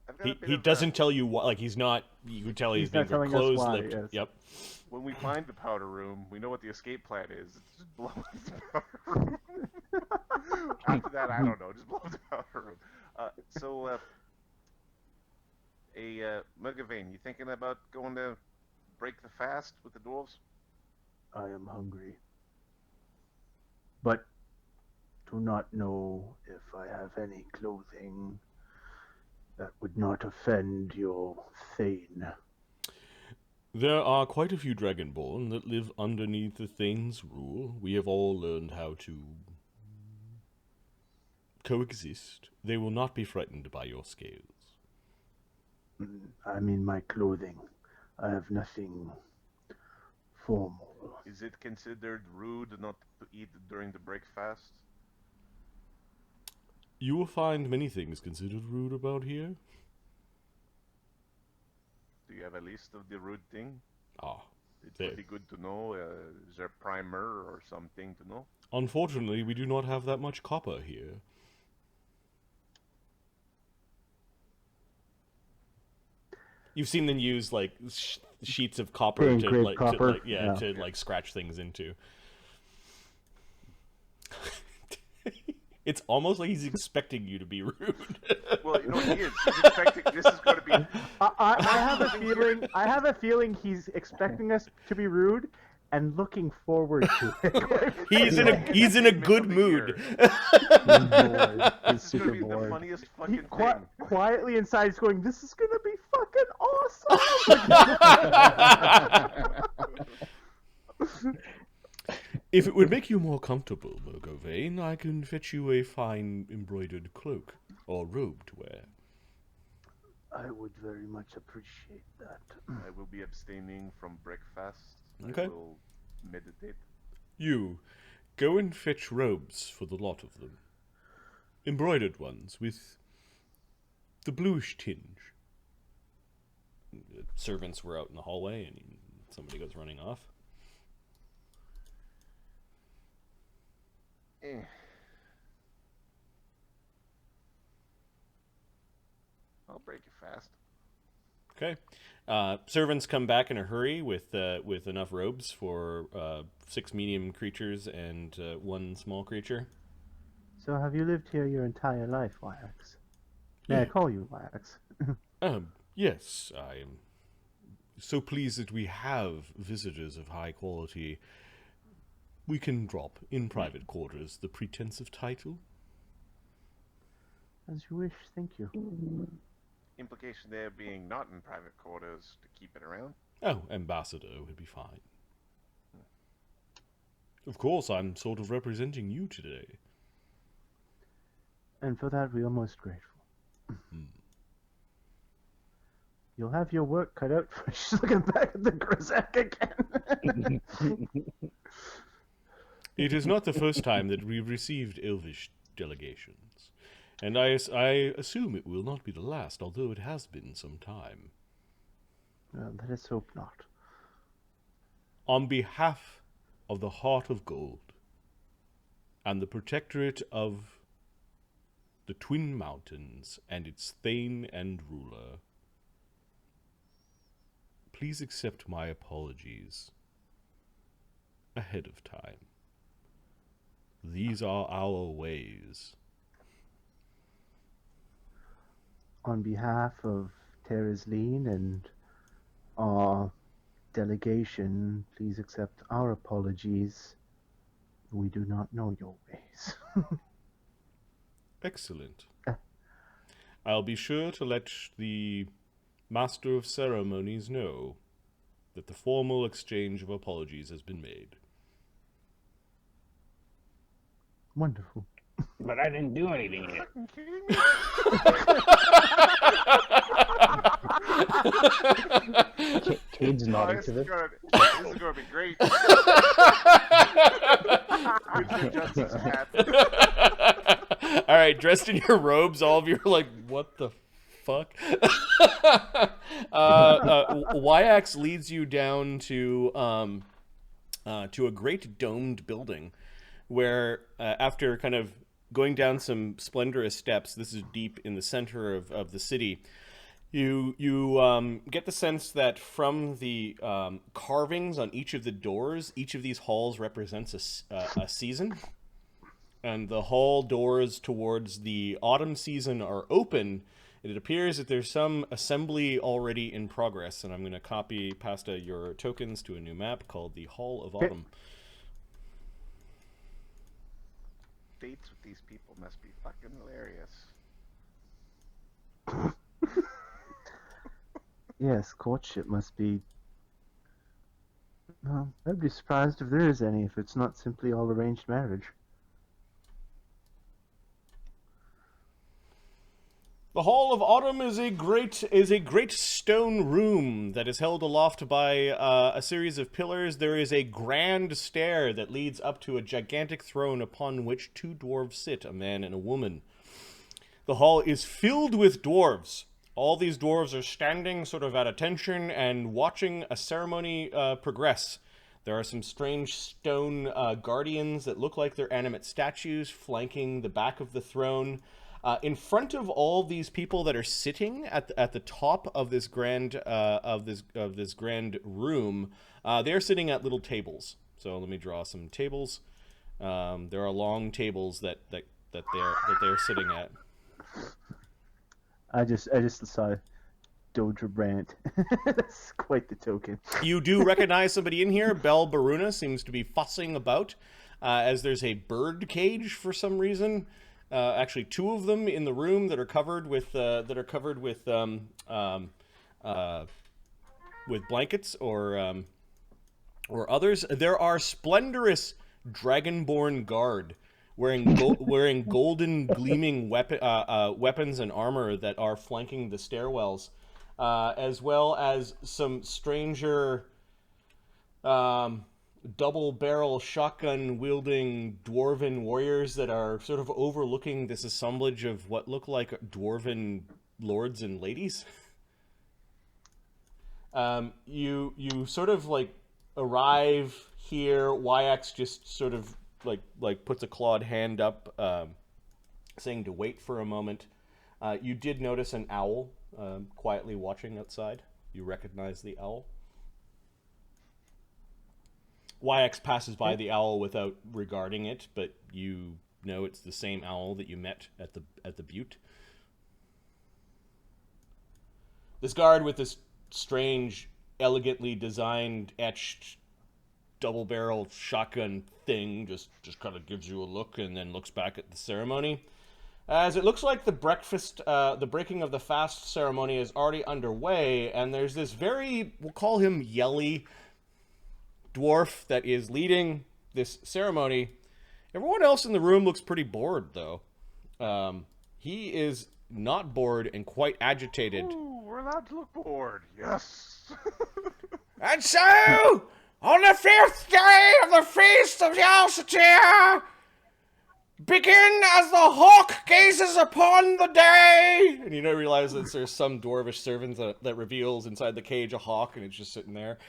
I've got a bit He of doesn't tell you why, like, he's not, you can tell he's not being telling us why, closed-lipped. yes. Yep. when we find the powder room, we know what the escape plan is. It's just blow up the powder room. After that, I don't know. Just blow up the powder room. Mugavane, you thinking about going to break the fast with the dwarves? I am hungry. But do not know if I have any clothing that would not offend your Thane. There are quite a few Dragonborn that live underneath the Thane's rule. We have all learned how to coexist. They will not be frightened by your scales. I mean my clothing. I have nothing formal. Is it considered rude not to eat during the break fast? You will find many things considered rude about here. Do you have a list of the rude thing? Ah, It there. would be good to know. Is there a primer or something to know? Unfortunately, we do not have that much copper here. You've seen them use like sheets of copper to Engraved like, copper, to like scratch things into. It's almost like he's expecting you to be rude. Well, you know he is. He's expecting this is going to be. I have a feeling. I have a feeling he's expecting us to be rude and looking forward to it. He's in a good mood. He's This is going to be the funniest fucking thing. Quietly inside, he's going, "This is gonna be fucking awesome." If it would make you more comfortable, Murgovane, I can fetch you a fine embroidered cloak or robe to wear. I would very much appreciate that. I will be abstaining from breakfast. Okay. I will meditate. You, go and fetch robes for the lot of them. Embroidered ones with the bluish tinge. The servants were out in the hallway and somebody goes running off. I'll break it fast. Okay. Servants come back in a hurry with enough robes for 6 medium creatures and 1 small creature. So have you lived here your entire life, Wax? May I call you Wax? Yes, I am so pleased that we have visitors of high quality. We can drop in private quarters the pretense of title. As you wish, thank you. Implication there being not in private quarters to keep it around. Oh, ambassador would be fine. Of course, I'm sort of representing you today. And for that, we are most grateful. You'll have your work cut out for she's looking back at the Grizak again. It is not the first time that we've received elvish delegations, and I assume it will not be the last, although it has been some time. Let us hope not. On behalf of the Heart of Gold and the Protectorate of the Twin Mountains and its Thane and Ruler, please accept my apologies ahead of time. These are our ways. On behalf of Terrazline and our delegation, please accept our apologies. We do not know your ways. Excellent. I'll be sure to let the Master of Ceremonies know that the formal exchange of apologies has been made. Wonderful. But I didn't do anything yet. Cade's nodding to this. This is going to be great. Winter justice hat. All right, dressed in your robes, all of you are like, what the fuck? Wyax leads you down to a great domed building where, after kind of going down some splendorous steps, this is deep in the center of the city, you get the sense that from the carvings on each of the doors, each of these halls represents a season. And the hall doors towards the autumn season are open. It appears that there's some assembly already in progress, and I'm going to copy pasta your tokens to a new map called the Hall of Autumn. Dates with these people must be fucking hilarious. Yes, courtship must be... Well, I'd be surprised if there is any, if it's not simply all arranged marriage. The Hall of Autumn is a great stone room that is held aloft by a series of pillars. There is a grand stair that leads up to a gigantic throne upon which 2 dwarves sit, a man and a woman. The hall is filled with dwarves. All these dwarves are standing sort of at attention and watching a ceremony progress. There are some strange stone guardians that look like they're animate statues flanking the back of the throne. In front of all these people that are sitting at the top of this grand room, they're sitting at little tables. So let me draw some tables. There are long tables that they're sitting at. I just saw Doja Brandt. That's quite the token. You do recognize somebody in here. Belle Baruna seems to be fussing about, as there's a bird cage for some reason. Actually, 2 of them in the room that are covered with blankets or others. There are splendorous dragonborn guard wearing golden gleaming weapons and armor that are flanking the stairwells, as well as some stranger double-barrel shotgun-wielding dwarven warriors that are sort of overlooking this assemblage of what look like dwarven lords and ladies. You sort of like arrive here. Wyax just sort of like puts a clawed hand up, saying to wait for a moment. You did notice an owl quietly watching outside. You recognize the owl. YX passes by the owl without regarding it, but you know it's the same owl that you met at the butte. This guard with this strange, elegantly designed, etched, double-barrel shotgun thing just kind of gives you a look and then looks back at the ceremony. As it looks like the breaking of the fast ceremony is already underway, and there's this very, we'll call him yelly dwarf that is leading this ceremony. Everyone else in the room looks pretty bored, though. He is not bored and quite agitated. Ooh, we're allowed to look bored. Yes. And so, on the 5th day of the Feast of Yalsatir, begin as the hawk gazes upon the day. And you don't realize that there's some dwarvish servant that reveals inside the cage a hawk, and it's just sitting there.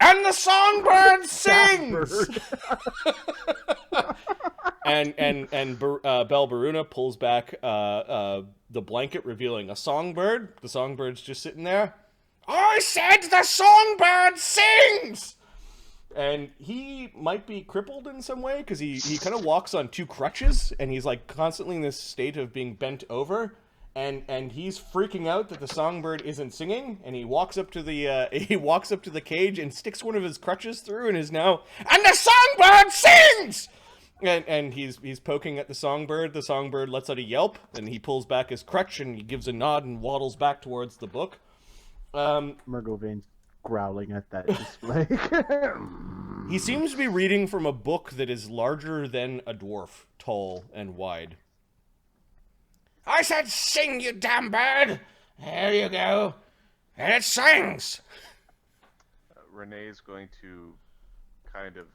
And the songbird sings. and Bel Baruna pulls back the blanket, revealing a songbird. The songbird's just sitting there. I said the songbird sings! And he might be crippled in some way, because he kind of walks on 2 crutches, and he's like constantly in this state of being bent over, and he's freaking out that the songbird isn't singing, and he walks up to the cage and sticks one of his crutches through, and is now, and the songbird sings! And he's poking at the songbird. The songbird lets out a yelp, and he pulls back his crutch, and he gives a nod and waddles back towards the book. Murgovain's growling at that display. He seems to be reading from a book that is larger than a dwarf, tall and wide. I said sing, you damn bird! There you go. And it sings! Renee's going to kind of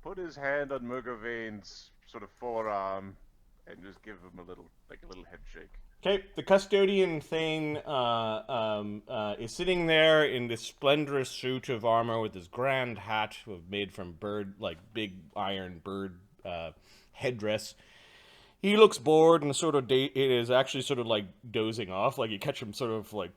put his hand on Murgovain's sort of forearm and just give him a little head shake. Okay, the custodian Thane is sitting there in this splendorous suit of armor with his grand hat made from big iron bird headdress. He looks bored and it is actually sort of like dozing off, like you catch him sort of like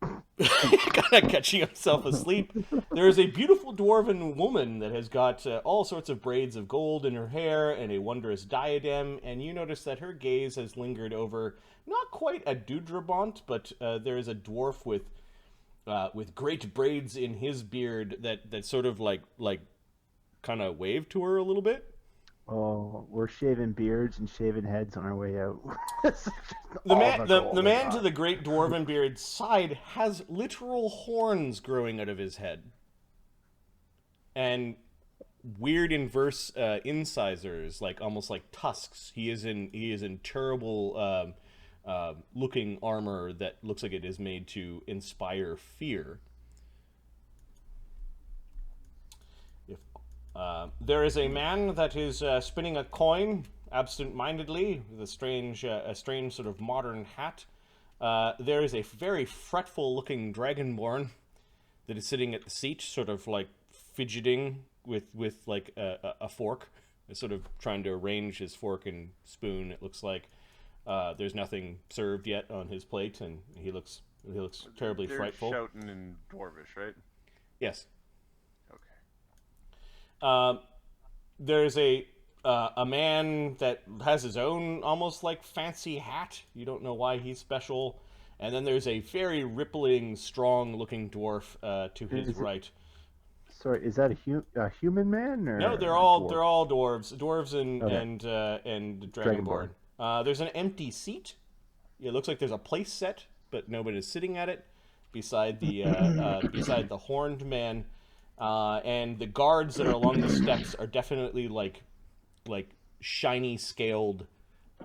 kind of catching himself asleep. There is a beautiful dwarven woman that has got all sorts of braids of gold in her hair and a wondrous diadem, and you notice that her gaze has lingered over not quite a Dudrabont, but there is a dwarf with great braids in his beard that sort of like kind of waved to her a little bit. Oh, we're shaving beards and shaving heads on our way out. The man to the great dwarven beard's side has literal horns growing out of his head, and weird inverse incisors, almost like tusks. He is in terrible looking armor that looks like it is made to inspire fear. There is a man that is spinning a coin absent-mindedly with a strange sort of modern hat. There is a very fretful-looking dragonborn that is sitting at the seat, sort of like fidgeting with like a fork, sort of trying to arrange his fork and spoon. It looks like there's nothing served yet on his plate, and he looks terribly frightful. They're shouting in Dwarvish, right? Yes. Okay. There's a man that has his own almost like fancy hat. You don't know why he's special. And then there's a very rippling, strong-looking dwarf to his right. Sorry, is that a human man or no? They're all dwarves and dragonborn. There's an empty seat. It looks like there's a place set, but nobody is sitting at it. Beside the horned man. And the guards that are along the steps are definitely like shiny scaled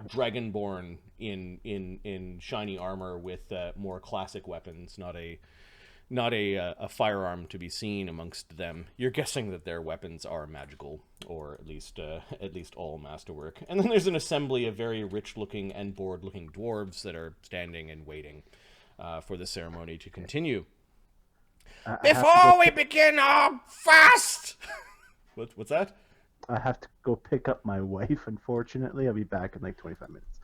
dragonborn in shiny armor with more classic weapons, not a firearm to be seen amongst them. You're guessing that their weapons are magical, or at least all masterwork. And then there's an assembly of very rich looking and bored looking dwarves that are standing and waiting for the ceremony to continue. Before we begin our fast! What's that? I have to go pick up my wife, unfortunately. I'll be back in like 25 minutes.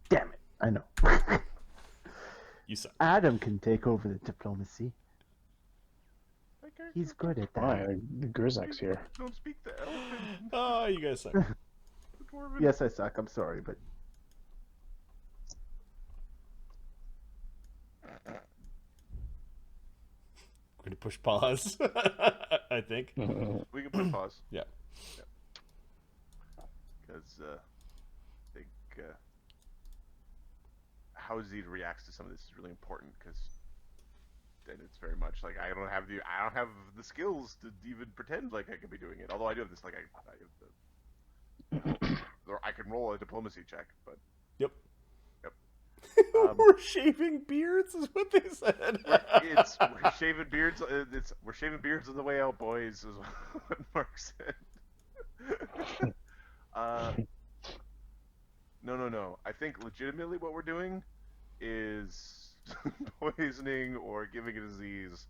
Damn it. I know. You suck. Adam can take over the diplomacy. My character He's good at that. Why? The Grzak's here. don't speak the elfin. Oh, you guys suck. The dwarven. Yes, I suck. I'm sorry, but Going to push pause. I think. We can put pause. Yeah. Because I think how Zed reacts to some of this is really important. Because then it's very much like I don't have the skills to even pretend like I could be doing it. Although I do have this, like or I can roll a diplomacy check, but Yep. Yep. We're shaving beards, is what they said. we're shaving beards. We're shaving beards on the way out, boys. Is what Mark said. No. I think legitimately what we're doing is poisoning or giving a disease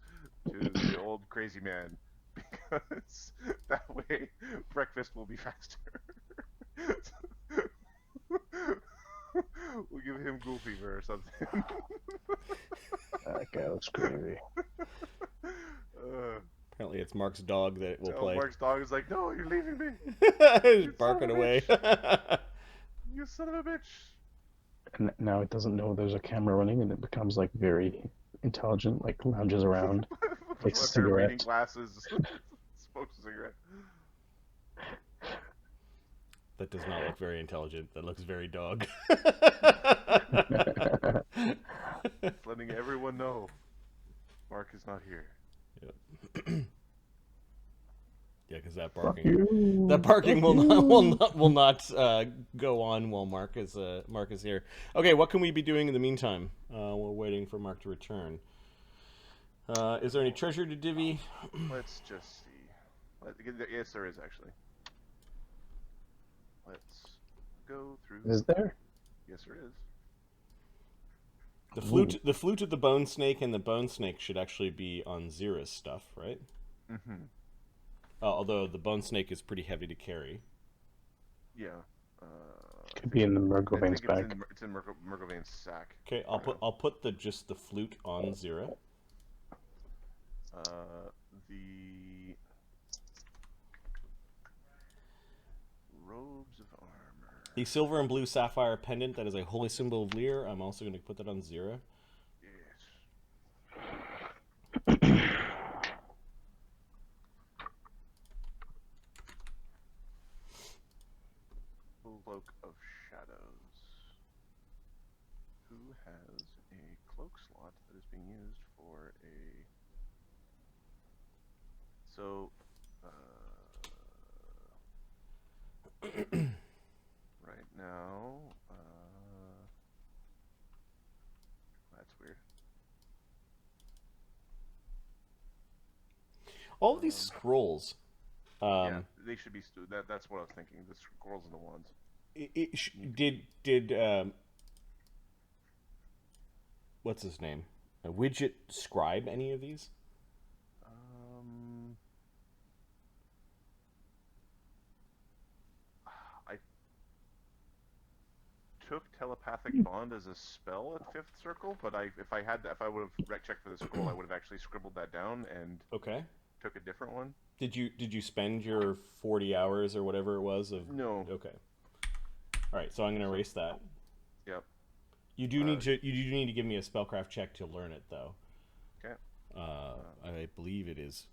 to the old crazy man, because that way breakfast will be faster. We'll give him ghoul fever or something. That guy looks crazy. Apparently, it's Mark's dog that will play. Mark's dog is like, "No, you're leaving me. He's barking away. You son of a bitch." And now it doesn't know there's a camera running, and it becomes like very intelligent, like lounges around, like Puts on a pair of reading cigarette. glasses, smokes a cigarette. That does not look very intelligent. That looks very dog. It's letting everyone know Mark is not here. Yeah, because that Fuck barking you. will not go on while Mark is here. Okay, what can we be doing in the meantime? We're waiting for Mark to return. Is there any treasure to divvy? Let's just see. Yes, there is actually. Let's go through. Is there? Yes, there is. The flute of the bone snake and the bone snake should actually be on Zira's stuff, right? Mm-hmm. Although the bone snake is pretty heavy to carry. Yeah. Could be in the I Mergovain's think bag. it's in Mergovain's sack. Okay, I'll put just the flute on Zira. The robes of armor. The silver and blue sapphire pendant that is a holy symbol of Lear. I'm also going to put that on Zira. Yes. Cloak of Shadows. Who has a cloak slot that is being used for a... So, right now, that's weird. All of these scrolls. Yeah, they should be. That's what I was thinking. The scrolls and the wands. Did what's his name? Widget scribe any of these? I took telepathic bond as a spell at 5th circle, but if I would have checked for the scroll, I would have actually scribbled that down and Okay. took a different one. Did you spend your 40 hours or whatever it was of? No. Okay. All right, so I'm gonna erase that. Yep. You do need to give me a spellcraft check to learn it though. Okay. I believe it is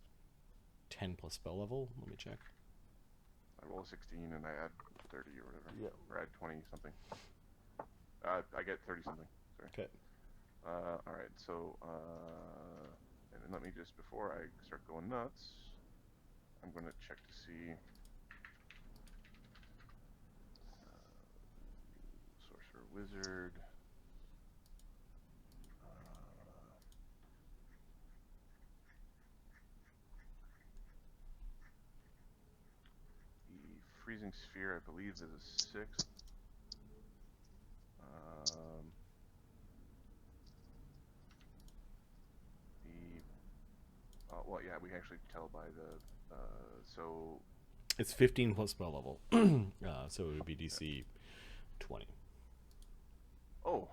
10 plus spell level. Let me check. I roll a 16 and I add 30 or whatever. Yeah. Or add 20 something. I get 30 something. Sorry. Okay. All right. So, and then let me just before I start going nuts, I'm going to check to see. Sorcerer Wizard. The Freezing Sphere, I believe, is a 6. Well, yeah, we can actually tell by the so. It's 15 plus spell level, so it would be DC 20. Oh,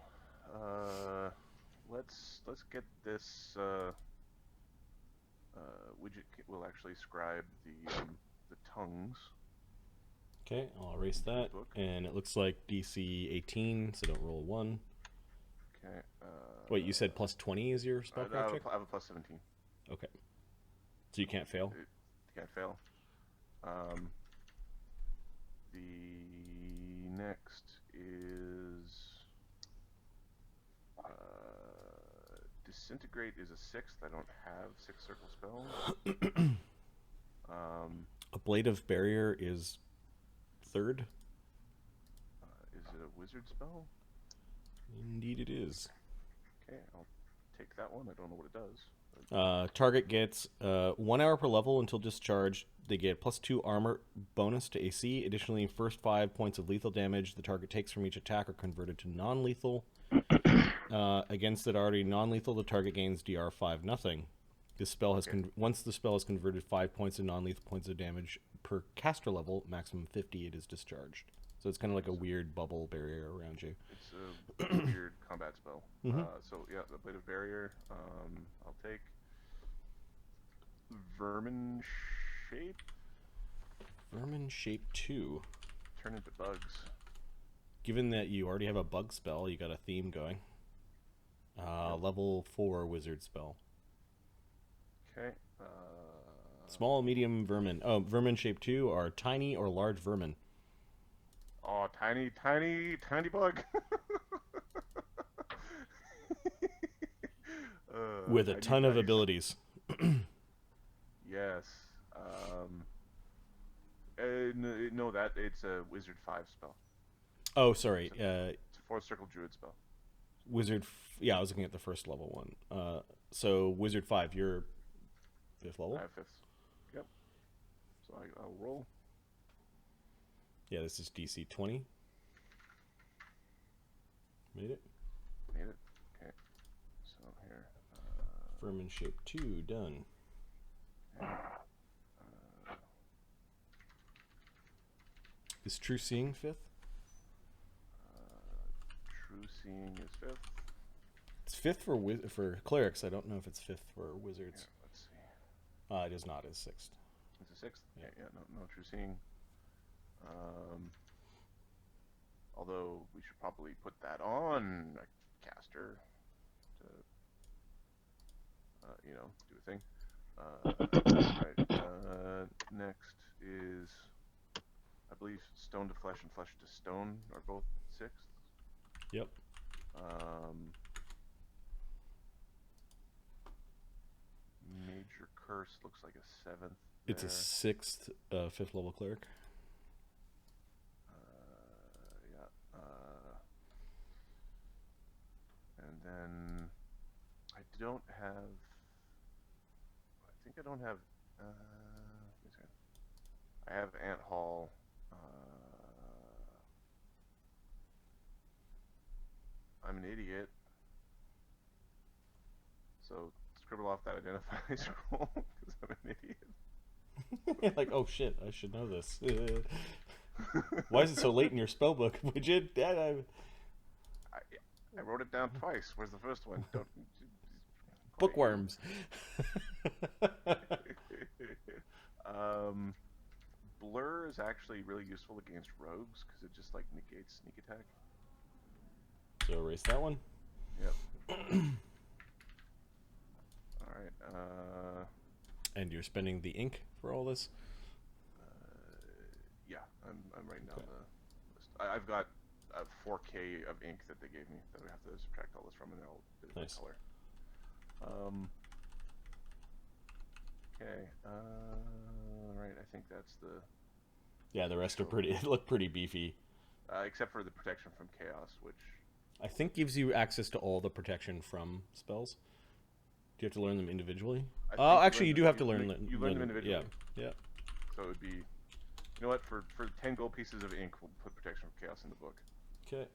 let's get this widget will actually scribe the tongues. Okay, I'll erase that. Book. And it looks like DC 18, so don't roll 1. Okay. Wait, you said plus 20 is your spellcraft check? I have a plus 17. Okay. So you can't fail? It can't fail. The next is Disintegrate is a 6th. I don't have 6 circle spells. A Blade of Barrier is 3rd? Is it a wizard spell? Indeed it is. Okay, I'll take that one. I don't know what it does. Target gets 1 hour per level until discharged. They get plus 2 armor bonus to AC. Additionally, first 5 points of lethal damage the target takes from each attack are converted to non-lethal. Against that already non-lethal, the target gains DR 5 nothing. This spell has once the spell is converted 5 points of non-lethal points of damage per caster level, maximum 50, it is discharged. So it's kind of like a weird bubble barrier around you. It's a weird combat spell. So yeah, the Blade of Barrier. I'll take Vermin Shape. Vermin Shape 2. Turn into bugs. Given that you already have a bug spell, you got a theme going. Level 4 wizard spell. Okay. Small, medium vermin. Oh, Vermin Shape 2 are tiny or large vermin. Oh, tiny bug. With a ton of abilities. Yes. No, that it's a Wizard 5 spell. Oh, sorry. It's a 4th circle druid spell. Yeah, I was looking at the first level one. So Wizard 5, you're 5th level? I have 5th. Yep. So I'll roll. Yeah, this is DC 20. Made it. Made it. Okay. So here. Vermin Shape 2, done. Is True Seeing 5th? True Seeing is 5th. It's 5th for clerics. I don't know if it's 5th for wizards. Yeah, let's see. It is not. It's 6th. It's a 6th? Yeah, no True Seeing. Although we should probably put that on a caster to, do a thing. Right. Next is, I believe, Stone to Flesh and Flesh to Stone are both 6th. Yep. Major Curse looks like a 7th. It's a 6th, 5th level cleric. And then I don't have. I think I don't have. I have Ant Hall. I'm an idiot. So scribble off that identify scroll because I'm an idiot. Like, oh shit, I should know this. Why is it so late in your spellbook, widget? I wrote it down twice. Where's the first one? Don't. Bookworms. Blur is actually really useful against rogues because it just like negates sneak attack. So erase that one. Yep. All right. And you're spending the ink for all this? Yeah, I'm writing down the list. I've got 4K of ink that they gave me that we have to subtract all this from, and they'll do the Nice. color. Okay. Right. I think that's the. Yeah, the rest are pretty. Look pretty beefy. Except for the protection from chaos, which. I think gives you access to all the protection from spells. Do you have to learn them individually? Oh, actually, you do have to learn them. You learn them individually. Yeah. So it would be, you know what? For 10 gold pieces of ink, we'll put protection from chaos in the book. Okay.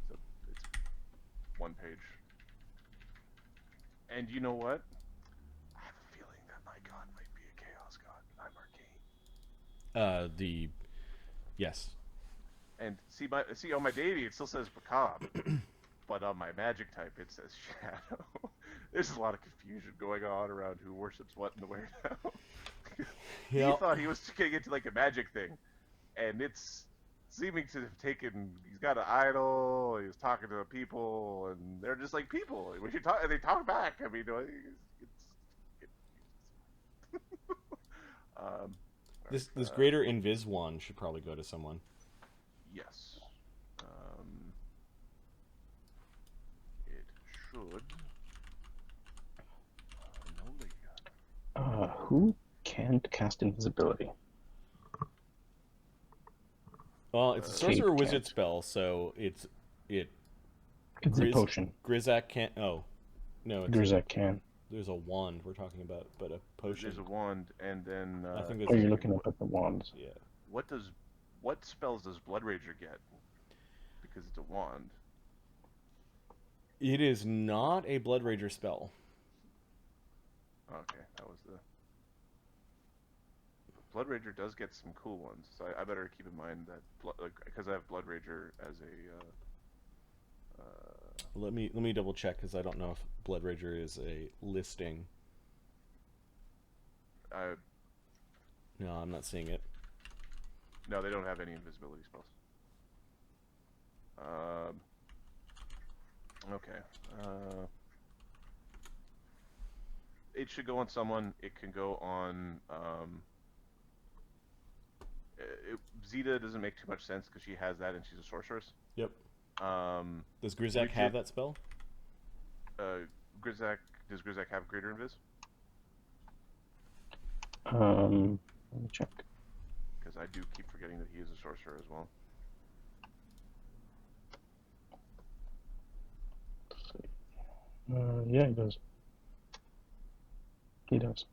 So it's 1 page. And you know what? I have a feeling that my god might be a chaos god. I'm arcane. Yes. And see on my deity, it still says macabre. But on my magic type, it says shadow. There's a lot of confusion going on around who worships what and where now. He Yeah. thought he was getting into like a magic thing, and it's seeming to have taken. He's got an idol. He was talking to people, and they're just like people. We should talk. And they talk back. I mean, um, This greater invis one should probably go to someone. yes. It should. No, Who can't cast invisibility? Well, it's a Kate sorcerer wizard can't. spell, so it It's a potion. Grizak can't. Oh, no, Grizak can. there's a wand we're talking about, but a potion. There's a wand, and then I think Oh, you're looking up at the wands. Yeah. what spells does Blood Rager get? Because it's a wand. It is not a Blood Rager spell. Okay, that was the. Blood Rager does get some cool ones, so I better keep in mind that because I have Blood Rager as a. Let me double check because I don't know if Blood Rager is a listing. No, I'm not seeing it. No, they don't have any invisibility spells. Okay. It should go on someone. It can go on. Zeta doesn't make too much sense because she has that and she's a sorceress. Yep. Does Grizak have that spell? Does Grizak have greater invis? Let me check. Because I do keep forgetting that he is a sorcerer as well. Yeah, he does. He does.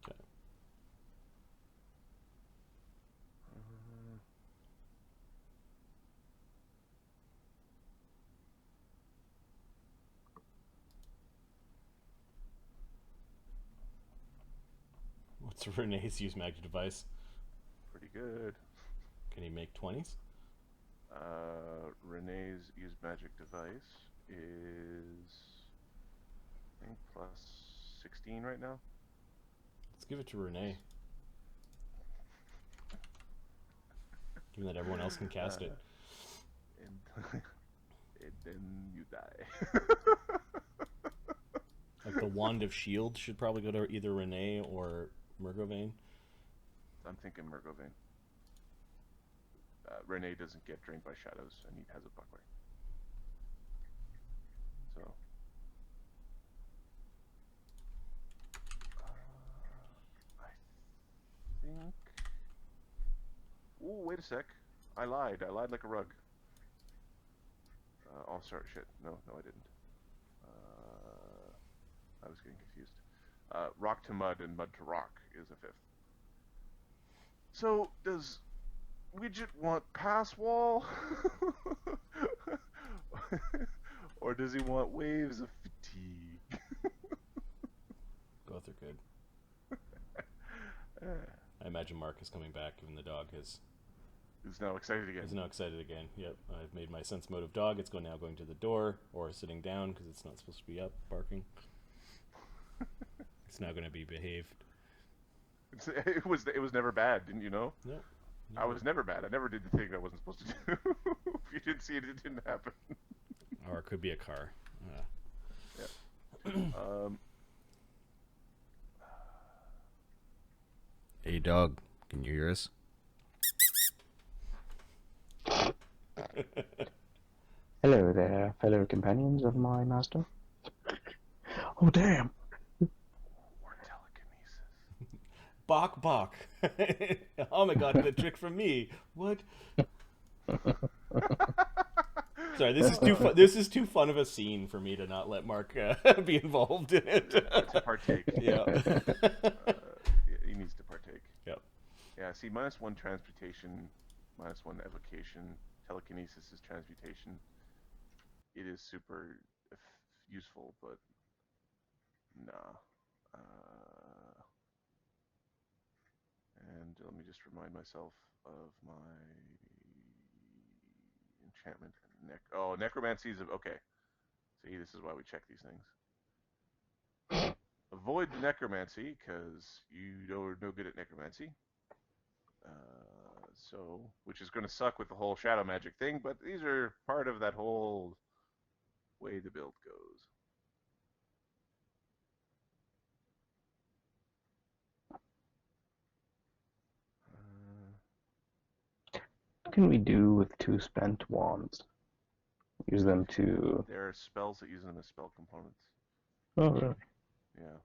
Okay. What's Renee's use magic device? Pretty good. Can he make 20s? Renee's use magic device is, I think, plus 16 right now. Let's give it to Renee. Given that everyone else can cast it. And then you die. Like the Wand of Shield should probably go to either Renee or Murgovane. I'm thinking Murgovane. Renee doesn't get drained by shadows, and he has a buckler. So. I think. Ooh, wait a sec. I lied. I lied like a rug. Oh, sorry. Shit. No, I didn't. I was getting confused. Rock to mud and mud to rock is a fifth. So, does Widget want pass wall? Or does he want waves of fatigue? Both are good. I imagine Mark is coming back, given the dog is now excited again. now excited again. Yep, I've made my sense motive dog. It's now going to the door or sitting down because it's not supposed to be up barking. It's now going to be behaved. It was never bad, didn't you know? No. I was never bad. I never did the thing I wasn't supposed to do. If you didn't see it, it didn't happen. Or it could be a car. Yeah. Hey, dog. Can you hear us? Hello there, fellow companions of my master. Oh, damn. Or telekinesis. Bok bok. Oh my god, the trick from me. What? Sorry, this is too fun of a scene for me to not let Mark be involved in it. To partake. Yeah. He needs to partake. Yep. Yeah, see, -1 transmutation, -1 evocation, telekinesis is transmutation. It is super useful, but nah. And let me just remind myself of my enchantment. Oh, necromancy is okay. See, this is why we check these things. Avoid necromancy because you're no good at necromancy. So, which is going to suck with the whole shadow magic thing, but these are part of that whole way the build goes. What can we do with 2 spent wands? Use them to... There are spells that use them as spell components. Oh, really? Yeah.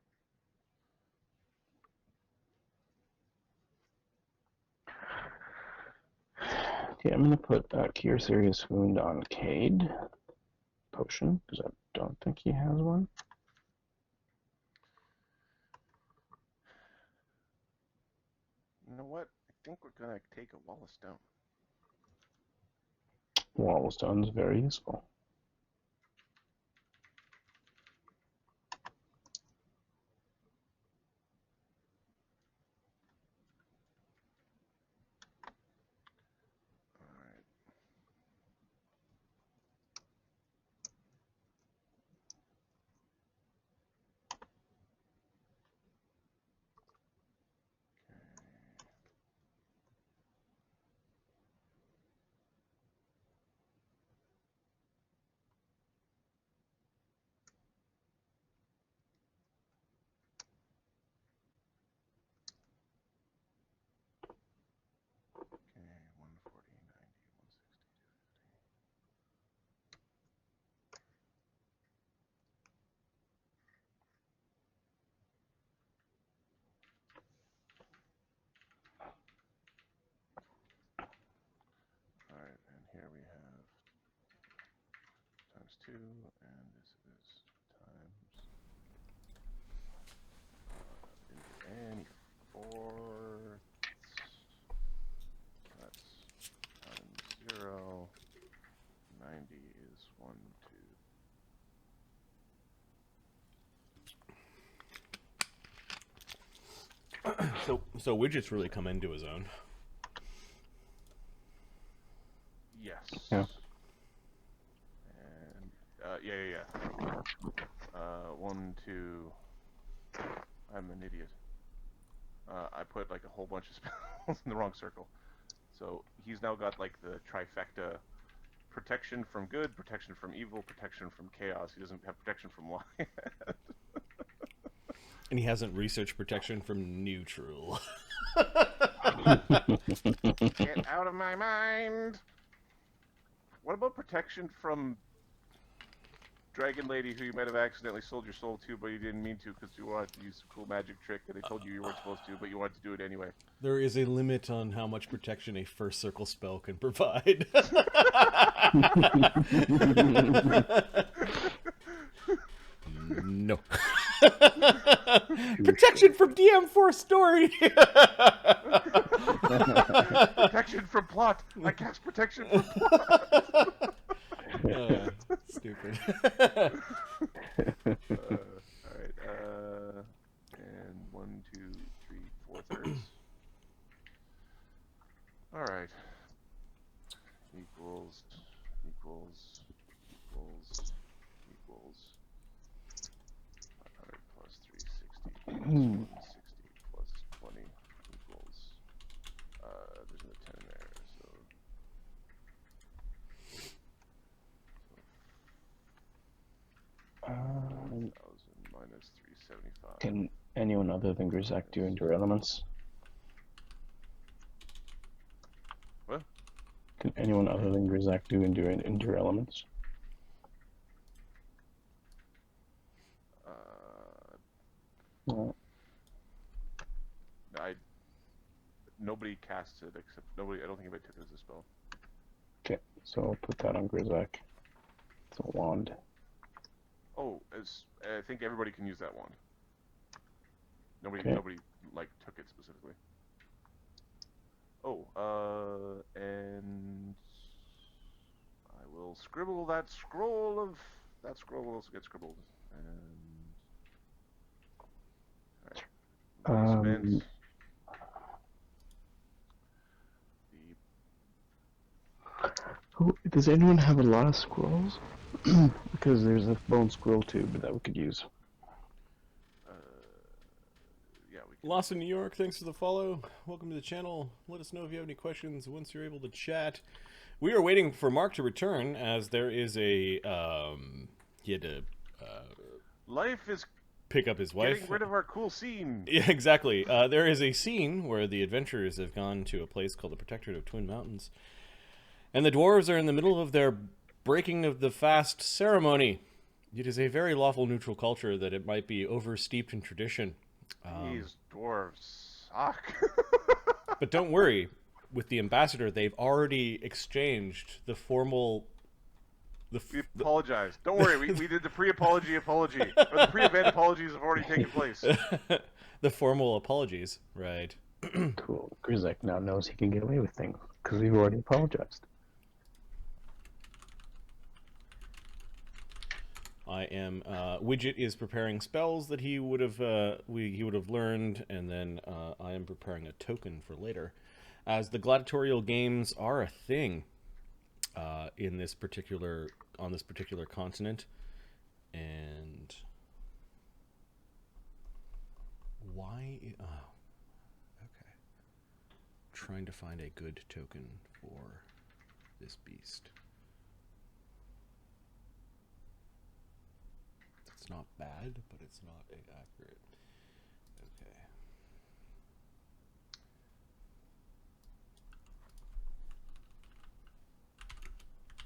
Okay, I'm gonna put Cure Serious Wound on Cade. Potion, because I don't think he has one. You know what? I think we're gonna take a wall of stone. Wall of Stone's very useful. Alright. Okay, 140, 90, 160, 250. Alright, and here we have times 2, and this is times any 4. That's times 0. 90 is 1, 2. So Widget's really come into his own. Yes. Yeah. And yeah. 1, 2. I'm an idiot. I put like a whole bunch of spells in the wrong circle. So he's now got like the trifecta: protection from good, protection from evil, protection from chaos. He doesn't have protection from light. And he hasn't researched protection from neutral. Get out of my mind! What about protection from Dragon Lady, who you might have accidentally sold your soul to, but you didn't mean to because you wanted to use some cool magic trick and they told you weren't supposed to, but you wanted to do it anyway? There is a limit on how much protection a first circle spell can provide. No. Protection from DM4 story. Protection from plot! I cast protection from plot! Stupid. Alright, and 1, 2, 3, 4 thirds. Alright. Equals. 500 plus 360 plus 160 plus 20 equals. There's no 10 in there, so. 1,000 minus 375. Can anyone other than Grizak do Endure Elements? What? Can anyone other than Grizak do Endure Elements? No. Nobody casts it except nobody. I don't think anybody took it as a spell. Okay, so I'll put that on Grizak. It's a wand. Oh, I think everybody can use that wand. Nobody like took it specifically. Oh, and I will scribble that scroll of that scroll will also get scribbled. And all right, spent. Does anyone have a lot of squirrels? Because there's a bone squirrel tube that we could use. Yeah, we can. Lost in New York, thanks for the follow. Welcome to the channel. Let us know if you have any questions once you're able to chat. We are waiting for Mark to return, as there is a he had to Life is pick up his wife. getting rid of our cool scene. Yeah, exactly. There is a scene where the adventurers have gone to a place called the Protectorate of Twin Mountains, and the dwarves are in the middle of their breaking of the fast ceremony. It is a very lawful neutral culture that it might be oversteeped in tradition. These dwarves suck. But don't worry, with the ambassador, they've already exchanged the formal... We apologize. Don't worry, we did the pre-apology apology. Or the pre-event apologies have already taken place. the formal apologies, right. Cool. Grizek now knows he can get away with things, because we've already apologized. I am Widget is preparing spells that he would have learned, and then I am preparing a token for later, as the gladiatorial games are a thing on this particular continent. And why? Oh, okay. Trying to find a good token for this beast. It's not bad, but it's not accurate. Okay.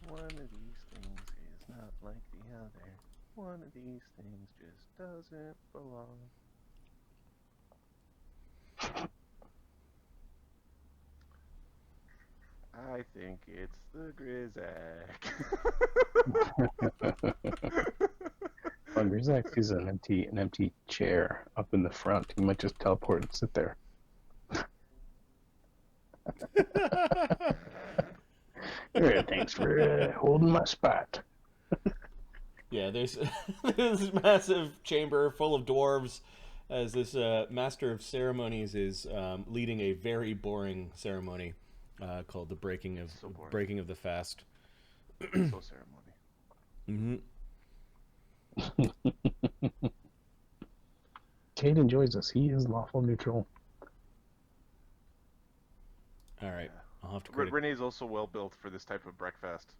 One of these things is not like the other. One of these things just doesn't belong. I think it's the Grizak. Well, Grizek sees an empty chair up in the front. He might just teleport and sit there. Thanks for holding my spot. Yeah, there's this massive chamber full of dwarves, as this master of ceremonies is leading a very boring ceremony called the breaking of the fast. So ceremony. Kate enjoys us. He is lawful neutral. All right, I'll have to create Renee's also well built for this type of breakfast.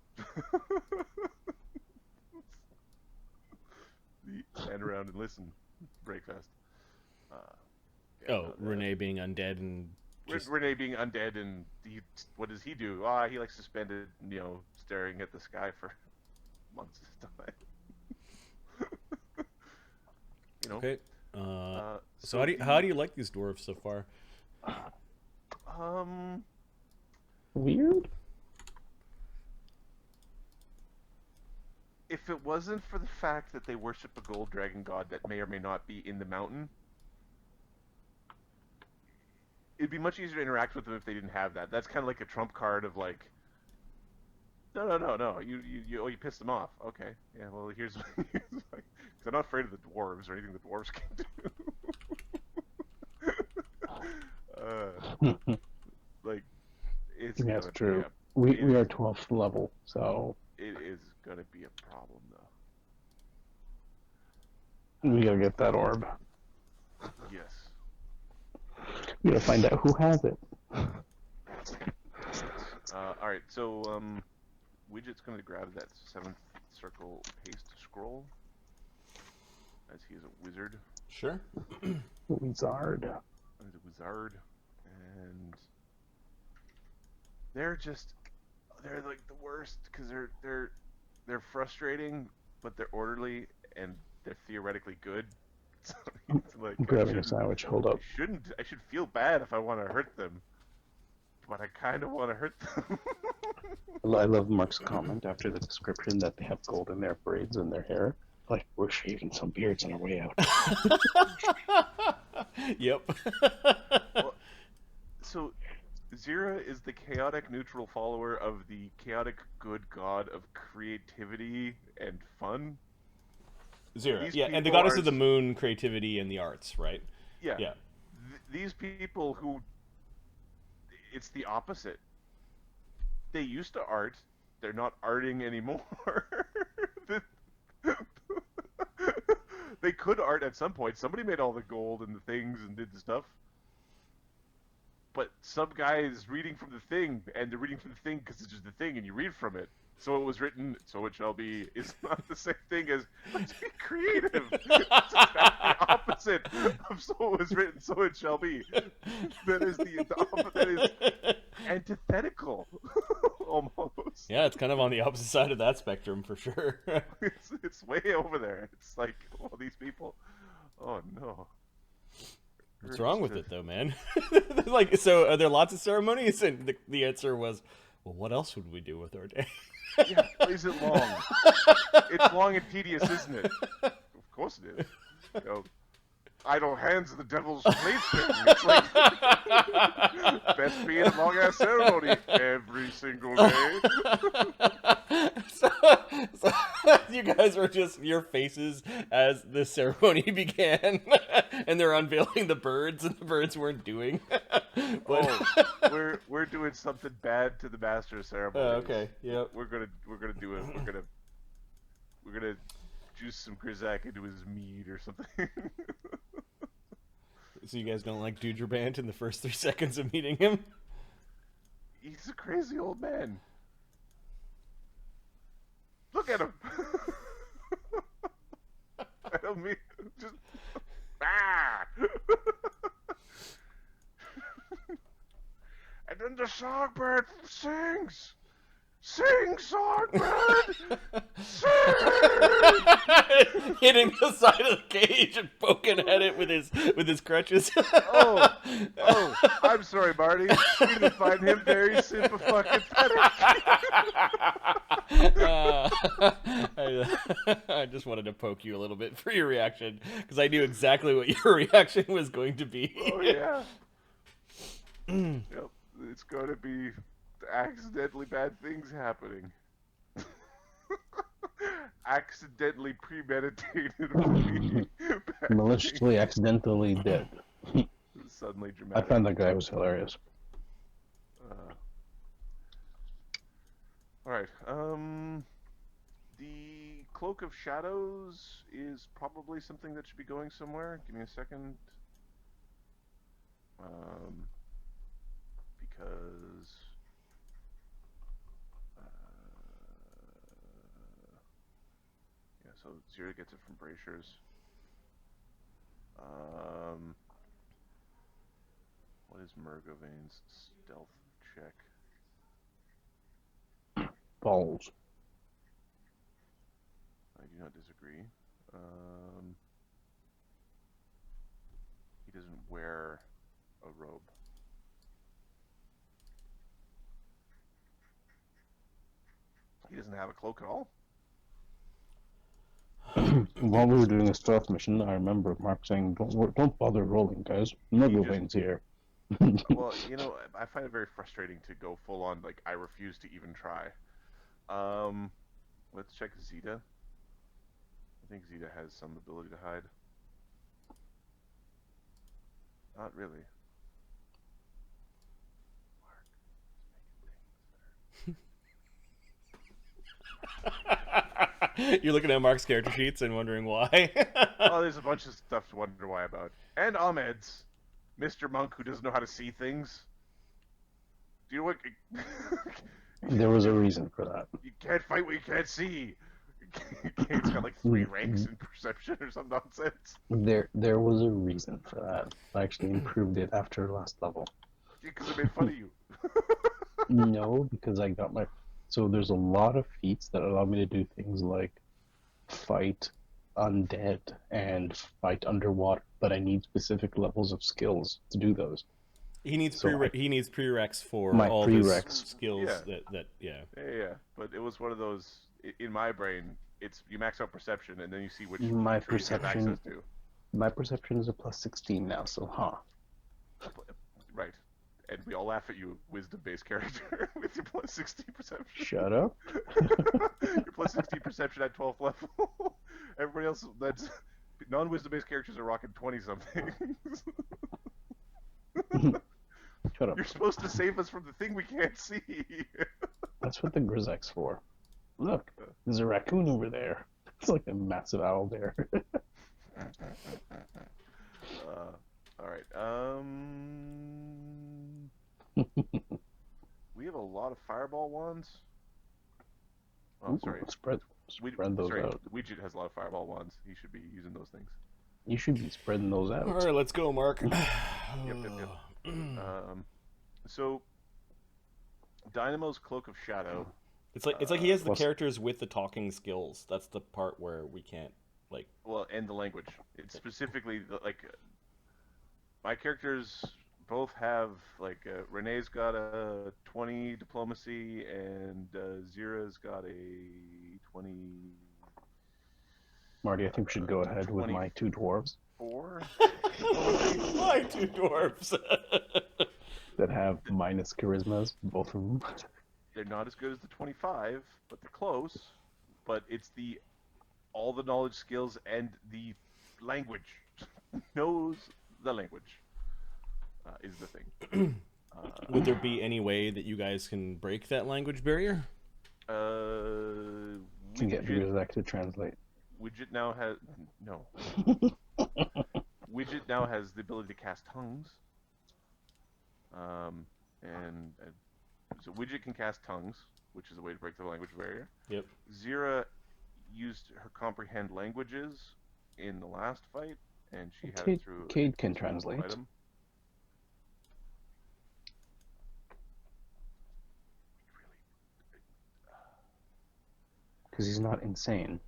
Stand around and listen. Breakfast. Renee being undead and just... Renee being undead, and what does he do? He likes suspended, staring at the sky for months at a time. Okay. So how do you like these dwarves so far? Weird? If it wasn't for the fact that they worship a gold dragon god that may or may not be in the mountain, it'd be much easier to interact with them if they didn't have that. That's kind of like a trump card of like, no, you pissed them off. Okay, yeah, well here's because I'm not afraid of the dwarves or anything the dwarves can do. Like, it's That's gonna true. Be We are 12th level, so it is gonna be a problem though. we gotta get that orb. Yes. We gotta find out who has it. Alright, so Widget's gonna grab that 7th circle haste scroll, as he is a wizard. Sure. Wizard. He's a wizard, and they're like the worst because they're frustrating, but they're orderly and they're theoretically good. So it's like, Grabbing a sandwich. Hold up. I should feel bad if I want to hurt them, but I kind of want to hurt them. I love Mark's comment after the description that they have gold in their braids and their hair. Like, we're shaving some beards on our way out. Yep. Well, so Zira is the chaotic neutral follower of the chaotic good god of creativity and fun. Zero. These Yeah, and the people goddess are of the moon, creativity, and the arts, right? Yeah. Yeah. These people who... It's the opposite. They used to art, they're not arting anymore. They could art at some point. Somebody made all the gold and the things and did the stuff. But some guy is reading from the thing, and they're reading from the thing because it's just the thing, and you read from it. So it was written, so it shall be. It's not the same thing as, let's be creative. It's exactly the opposite of so it was written, so it shall be. That is that is antithetical, almost. Yeah, it's kind of on the opposite side of that spectrum for sure. It's way over there. It's like, oh, these people. Oh no. What's wrong with it though, man? Like, so are there lots of ceremonies? And the answer was, well, what else would we do with our day? Yeah, is it long? It's long and tedious, isn't it? Of course it is. You know, idle hands of the devil's plaything. It's like best be in a long ass ceremony every single day. so you guys were just your faces as the ceremony began, and they're unveiling the birds, and the birds weren't doing. We're doing something bad to the master of ceremony. Okay, yeah. We're gonna do it. We're gonna juice some Grizak into his mead or something. So you guys don't like Duderband in the first 3 seconds of meeting him? He's a crazy old man. Look at him. I don't mean just And then the songbird sings. Sing, songbird! Sing! Hitting the side of the cage and poking at it with his crutches. Oh, I'm sorry, Marty. We didn't find him very sympathetic. I just wanted to poke you a little bit for your reaction, because I knew exactly what your reaction was going to be. Oh, yeah. Yep, it's going to be accidentally bad things happening. Accidentally premeditated. Maliciously, accidentally dead. Suddenly I dramatic. found that guy was hilarious. Alright, the Cloak of Shadows is probably something that should be going somewhere. Give me a second. Because... yeah, so Zero gets it from Bracers. What is Murgovane's stealth check? Balls. I do not disagree. He doesn't wear a robe. He doesn't have a cloak at all? While we were doing a stealth mission, I remember Mark saying, "Don't bother rolling, guys. Mugglebaine's here." Well, you know, I find it very frustrating to go full on, like, I refuse to even try. Let's check Zeta. I think Zeta has some ability to hide. Not really. You're looking at Mark's character sheets and wondering why. Oh, there's a bunch of stuff to wonder why about. And Ahmed's. Mr. Monk who doesn't know how to see things. Do you know what... There was a reason for that. You can't fight what you can't see. It's got like 3 ranks in perception or some nonsense. There was a reason for that. I actually improved it after last level. Because it made fun of you. No, because I got my... So there's a lot of feats that allow me to do things like fight undead and fight underwater, but I need specific levels of skills to do those. He needs he needs prereqs for My all prereqs. his skills. Yeah. Yeah. Yeah. But it was one of those, in my brain, it's you max out perception and then you see which My trees you have perception- access to. My perception is a plus 16 now, so Right. And we all laugh at you, wisdom-based character, with your plus 16 perception. Shut up. Your plus 16 perception at 12th level. Everybody else, that's non-wisdom-based characters are rocking 20-something. Shut up. You're supposed to save us from the thing we can't see. That's what the Grizzek's for. Look, there's a raccoon over there. It's like a massive owl bear. All right. We have a lot of fireball wands. Oh, Ooh, sorry. Spread those out. Widget has a lot of fireball wands. He should be using those things. You should be spreading those out. All right, let's go, Mark. Yep. So, Dynamo's Cloak of Shadow. It's like he has the characters with the talking skills. That's the part where we can't and the language. It's specifically my characters both have Renee's got a 20 diplomacy and Zira's got a 20. Marty, I think we should go ahead with my 2 dwarves. 4. My 2 dwarves that have minus charismas, both of them. They're not as good as the 25, but they're close. But it's all the knowledge, skills, and the language. Knows the language is the thing. Would there be any way that you guys can break that language barrier? Can get Grizek to translate. Widget now has no. Widget now has the ability to cast tongues. So Widget can cast tongues, which is a way to break the language barrier. Yep. Zira used her comprehend languages in the last fight, and she had it through. Cade can translate. Item. Because he's not insane.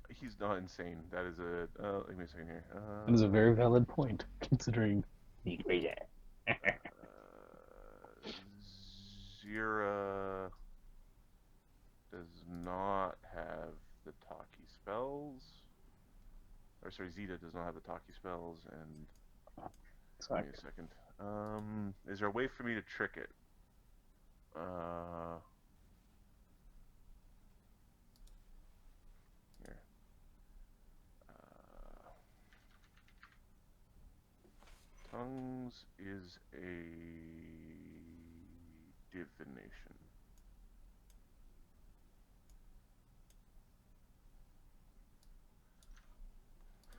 He's not insane. That is a. Let me a second here. That is a very valid point, considering the Zira does not have the talkie spells. Or sorry, Zeta does not have the talkie spells, and give me a second. Is there a way for me to trick it? Here. Tongues is a divination.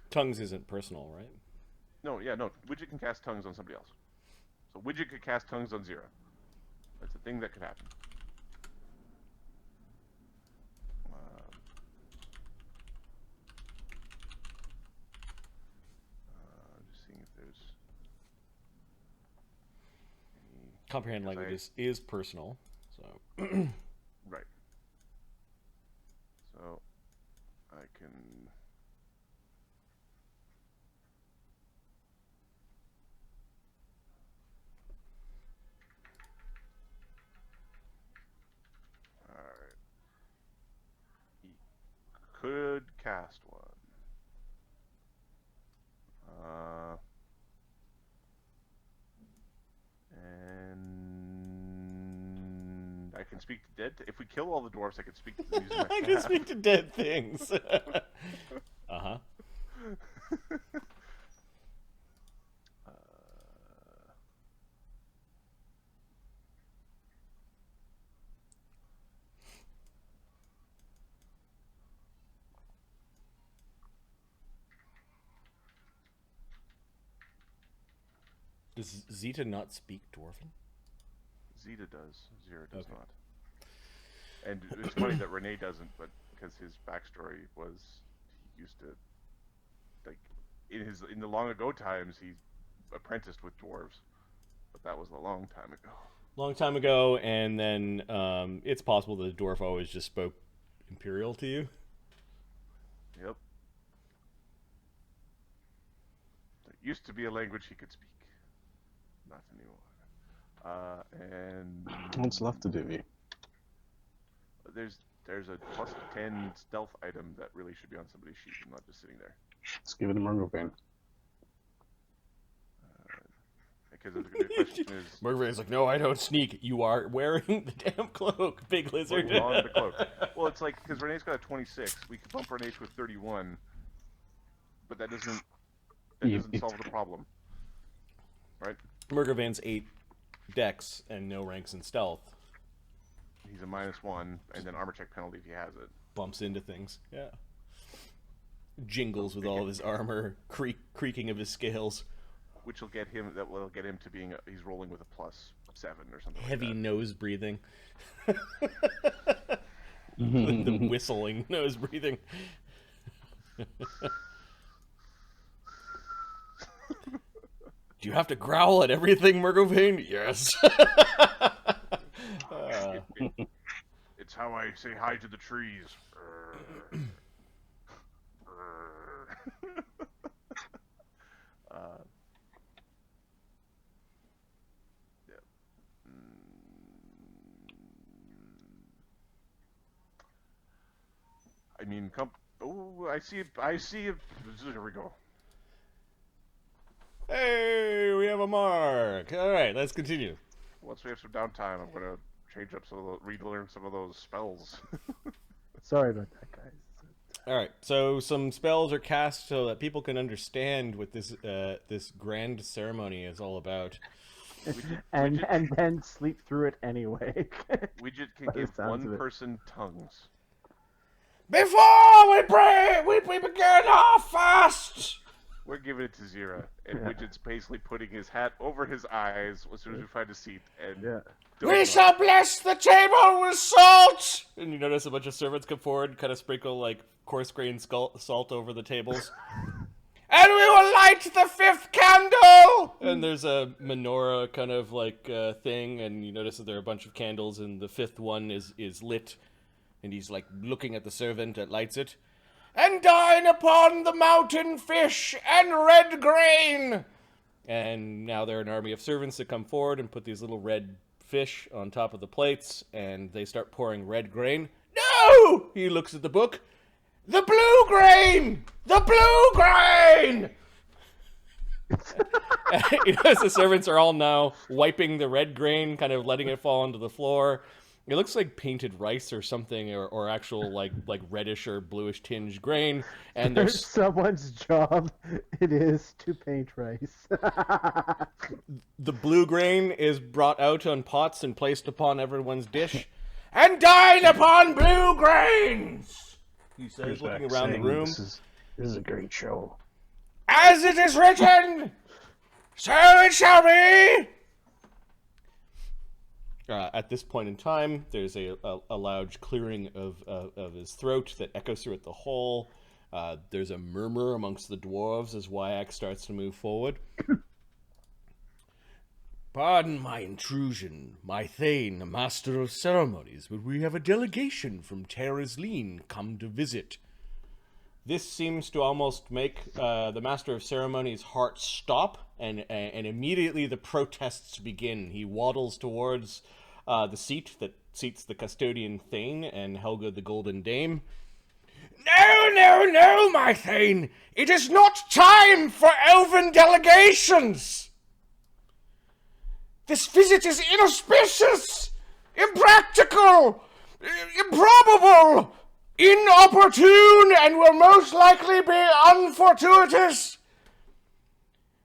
Tongues isn't personal, right? No, Widget can cast tongues on somebody else. So Widget could cast tongues on Zira. That's a thing that could happen. Just seeing if there's any... Comprehend language is personal, so... Right. So, I can... Alright. He could cast one. And I can speak to dead. If we kill all the dwarfs, I can speak to them using my I can staff. speak to dead things. Uh-huh. Does Zeta not speak Dwarven? Zeta does. Zira does Okay. not. And it's funny that Renee doesn't, but because his backstory was he used to in the long ago times he apprenticed with dwarves, but that was a long time ago. Long time ago, and then it's possible that the dwarf always just spoke Imperial to you. Yep. There used to be a language he could speak. Not anymore. And what's left to do? There's a plus 10 stealth item that really should be on somebody's sheet and not just sitting there. Let's give it a Murglevein. Because the question is... Murgvain's like, no, I don't sneak. You are wearing the damn cloak, big lizard. Putting on the cloak. Well, it's like, because Renee's got a 26. We could bump Renee to a 31. But that doesn't solve the problem. Right? Murgvain's 8 dex and no ranks in stealth. He's a -1, and then armor check penalty if he has it. Bumps into things. Yeah. Jingles with all of his armor, creaking of his scales. Which will get him. That will get him to being. He's rolling with a +7 or something. Heavy like that. nose breathing. The whistling nose breathing. Do you have to growl at everything, Murgovane? Yes. It's how I say hi to the trees. Yeah. I mean, oh, I see. Here we go. Hey, we have a mark. All right, let's continue. Once we have some downtime, I'm gonna change up relearn some of those spells. Sorry about that, guys. All right, so some spells are cast so that people can understand what this this grand ceremony is all about. And then sleep through it anyway. Widget can By the give sounds of one it. person tongues. Before we pray, we begin our fast. We're giving it to Zira, and Widget's basically putting his hat over his eyes as soon as we find a seat, and Yeah. We shall bless the table with salt! And you notice a bunch of servants come forward, kind of sprinkle, like, coarse-grained salt over the tables. And we will light the 5th candle! And there's a menorah kind of, like, thing, and you notice that there are a bunch of candles, and the 5th one is lit. And he's, like, looking at the servant that lights it. And dine upon the mountain fish and red grain! And now there are an army of servants that come forward and put these little red fish on top of the plates, and they start pouring red grain. No! He looks at the book. The blue grain! The blue grain! As the servants are all now wiping the red grain, kind of letting it fall onto the floor. It looks like painted rice or something, or actual like reddish or bluish tinged grain. And there's someone's job. It is to paint rice. the blue grain is brought out on pots and placed upon everyone's dish. And dine upon blue grains, he says, looking around the room. This is a great show. As it is written, so it shall be. At this point in time, there's a loud clearing of his throat that echoes throughout the hall. There's a murmur amongst the dwarves as Wyack starts to move forward. Pardon my intrusion, my Thane, master of ceremonies, but we have a delegation from Terra's Lean come to visit. This seems to almost make the master of ceremonies' heart stop, and immediately the protests begin. He waddles towards the seat that seats the custodian Thane and Helga the Golden Dame. No, no, no, my Thane! It is not time for elven delegations! This visit is inauspicious, impractical, improbable, inopportune, and will most likely be unfortuitous.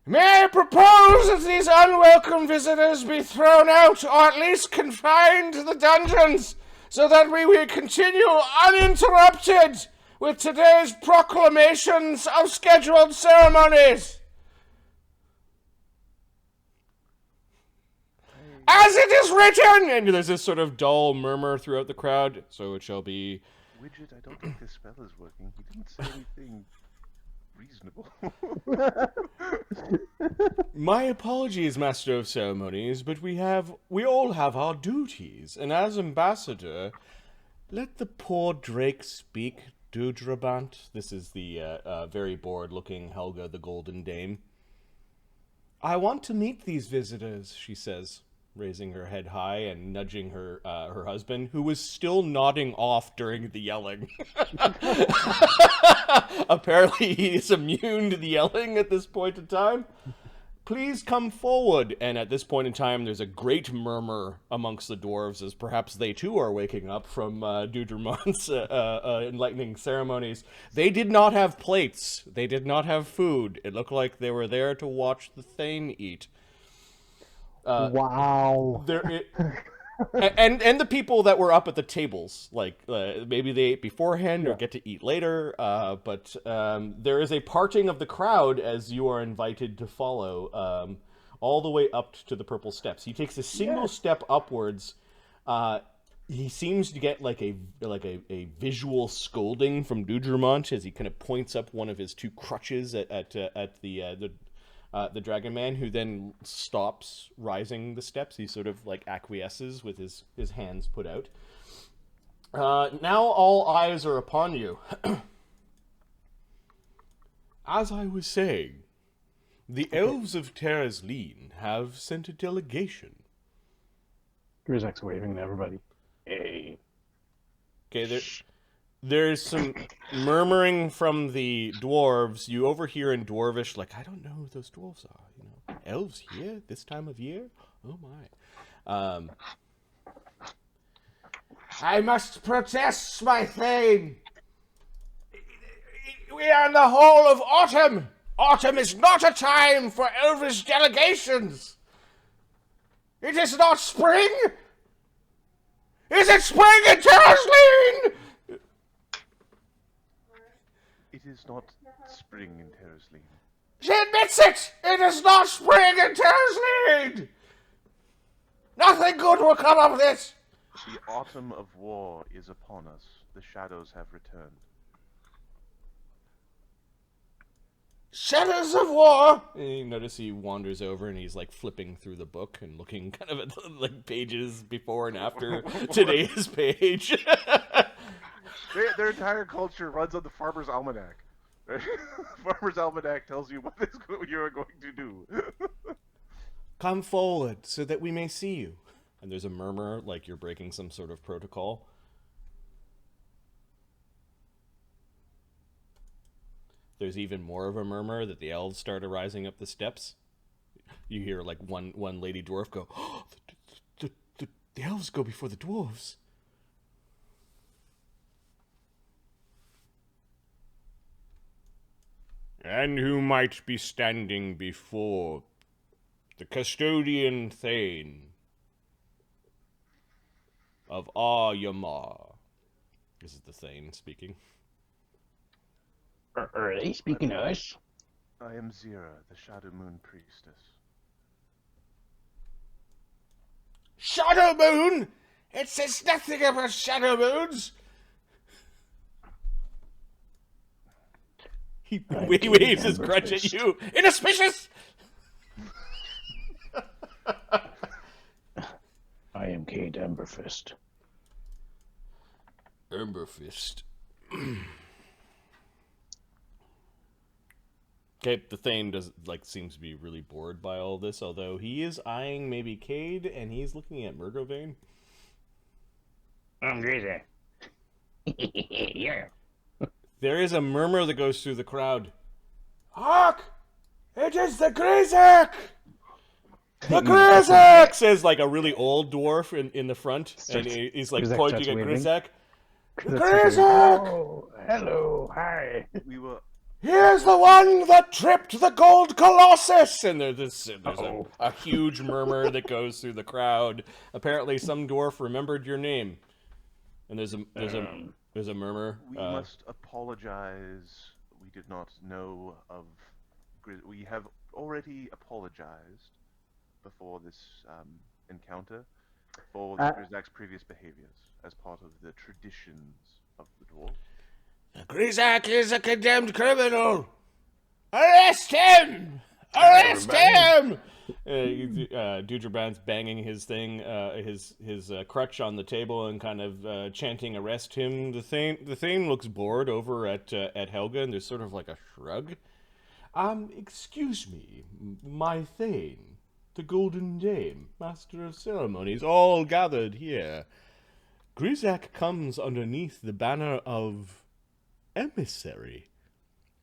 May I propose that these unwelcome visitors be thrown out, or at least confined to the dungeons, so that we will continue uninterrupted with today's proclamations of scheduled ceremonies. As it is written! And there's this sort of dull murmur throughout the crowd, so it shall be. Widget, I don't think this spell is working. He didn't say anything reasonable. My apologies, Master of Ceremonies, but we all have our duties, and as ambassador, let the poor Drake speak, Dudrabant. This is the very bored-looking Helga the Golden Dame. I want to meet these visitors, she says, raising her head high and nudging her husband, who was still nodding off during the yelling. Apparently he is immune to the yelling at this point in time. Please come forward. And at this point in time, there's a great murmur amongst the dwarves as perhaps they too are waking up from Dudramont's enlightening ceremonies. They did not have plates. They did not have food. It looked like they were there to watch the Thane eat. Wow. and the people that were up at the tables, like maybe they ate beforehand or get to eat later. But there is a parting of the crowd as you are invited to follow all the way up to the purple steps. He takes a single step upwards. He seems to get like a visual scolding from Dudramont as he kind of points up one of his two crutches at the Dragon Man, who then stops rising the steps. He sort of like acquiesces with his hands put out. Now all eyes are upon you. As I was saying, the elves of Terrazleen have sent a delegation. Grizak's waving to everybody. Hey. Okay, there's some murmuring from the dwarves. You overhear in Dwarvish, like, I don't know who those dwarves are. You know, elves here this time of year? Oh my. I must protest, my Thane. We are in the Hall of Autumn. Autumn is not a time for elvish delegations. It is not spring. Is it spring in Terrazleen? It is not spring in Terrazleen. She admits it! It is not spring in Terrazleen! Nothing good will come of this! The autumn of war is upon us. The shadows have returned. Shadows of war! And you notice he wanders over and he's like flipping through the book and looking kind of at the like pages before and after today's page. Their entire culture runs on the Farmer's Almanac. Farmer's Almanac tells you what you are going to do. Come forward so that we may see you. And there's a murmur like you're breaking some sort of protocol. There's even more of a murmur that the elves start arising up the steps. You hear like one lady dwarf go, oh, the elves go before the dwarves. And who might be standing before the custodian Thane of Aryamar. This is the Thane speaking. Are they speaking to us? I am Zira, the Shadow Moon Priestess. Shadow Moon? It says nothing about Shadow Moons. He waves his crutch at you. Inauspicious! I am Kate Emberfist. Emberfist. Okay, the Thane seems to be really bored by all this, although he is eyeing maybe Cade, and he's looking at Murgovane. I'm Grizak. Yeah. There is a murmur that goes through the crowd. Hark! It is the Grizak! The Grizak! Says like a really old dwarf in the front, and he's like Grizak pointing at waving. Grizak. The Grizak! Oh, hello, hi. We were... Here's the one that tripped the gold colossus! And there's a huge murmur that goes through the crowd. Apparently some dwarf remembered your name. And there's a murmur. We must apologize. We did not know of... We have already apologized before this encounter for Grizak's previous behaviors as part of the traditions of the dwarf. Grizak is a condemned criminal! Arrest him! Arrest him! Dudrabrand's banging his thing, his crutch on the table and kind of chanting, "Arrest him!" The Thane looks bored over at Helga, and there's sort of like a shrug. Excuse me, my Thane, the Golden Dame, Master of Ceremonies, all gathered here. Grizak comes underneath the banner of emissary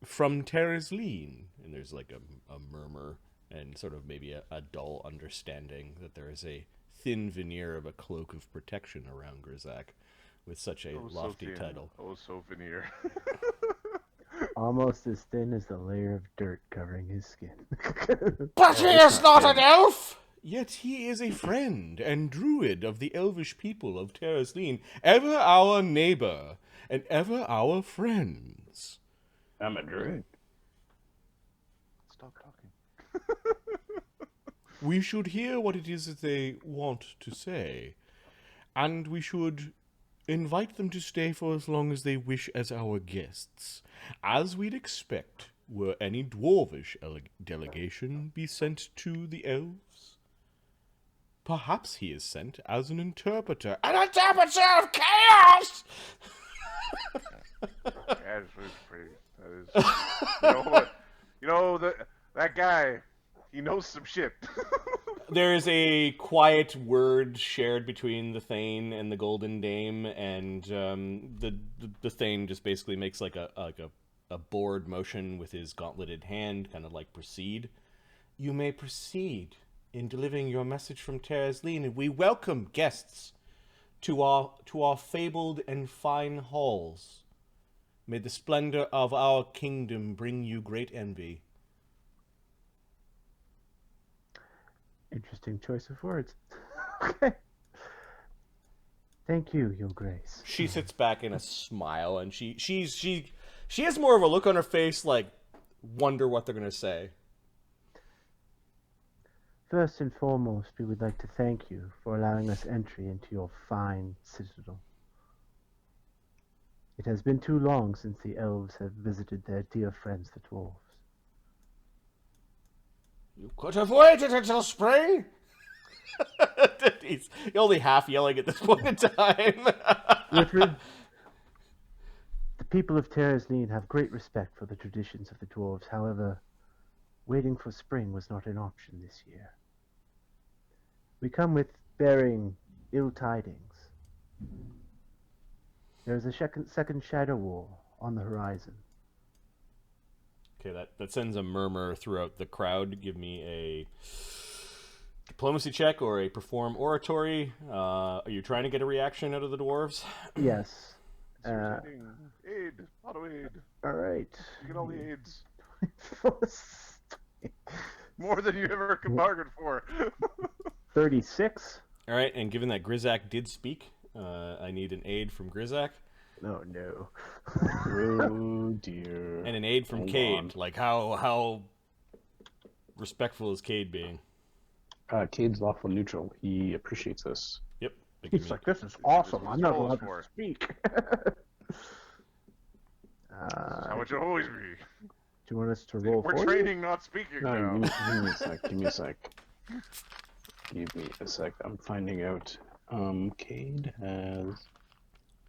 from Terrazleen. And there's like a murmur and sort of maybe a dull understanding that there is a thin veneer of a cloak of protection around Grizak with such a lofty title. Oh, so veneer. Almost as thin as the layer of dirt covering his skin. But he is not an elf! Yet he is a friend and druid of the elvish people of Terraslene, ever our neighbor, and ever our friends. I'm a druid. Stop talking. We should hear what it is that they want to say, and we should invite them to stay for as long as they wish as our guests, as we'd expect were any dwarvish delegation be sent to the elves. Perhaps he is sent as an interpreter. An interpreter of chaos! That is pretty. That is. You know what? You know that guy. He knows some shit. There is a quiet word shared between the Thane and the Golden Dame, and the Thane just basically makes like a bored motion with his gauntleted hand, kind of like proceed. You may proceed in delivering your message from Terraslene, and we welcome guests to our fabled and fine halls. May the splendor of our kingdom bring you great envy. Interesting choice of words. Okay. Thank you, Your Grace. She sits back in a smile, and she has more of a look on her face like wonder what they're gonna say. First and foremost, we would like to thank you for allowing us entry into your fine citadel. It has been too long since the elves have visited their dear friends, the dwarves. You could have waited until spring. He's only half yelling at this point in time. The people of Terraslene have great respect for the traditions of the dwarves. However, waiting for spring was not an option this year. We come with bearing ill tidings. There is a second shadow war on the horizon. Okay, that sends a murmur throughout the crowd. Give me a diplomacy check or a perform oratory. Are you trying to get a reaction out of the dwarves? Yes. Aid. Auto aid. All right. You get all the aids. More than you ever could bargain for. 36. All right, and given that Grizak did speak, I need an aid from Grizak. Oh no. Oh dear. And an aid from Hold Cade. on. Like how respectful is Cade being? Cade's lawful neutral. He appreciates this. Yep. He's like, this is awesome. I'm not allowed for. to speak. How would you always be? Do you want us to roll We're for training, not speaking No, now. give me a sec. Give me a sec. Give me a sec. I'm finding out. Cade has.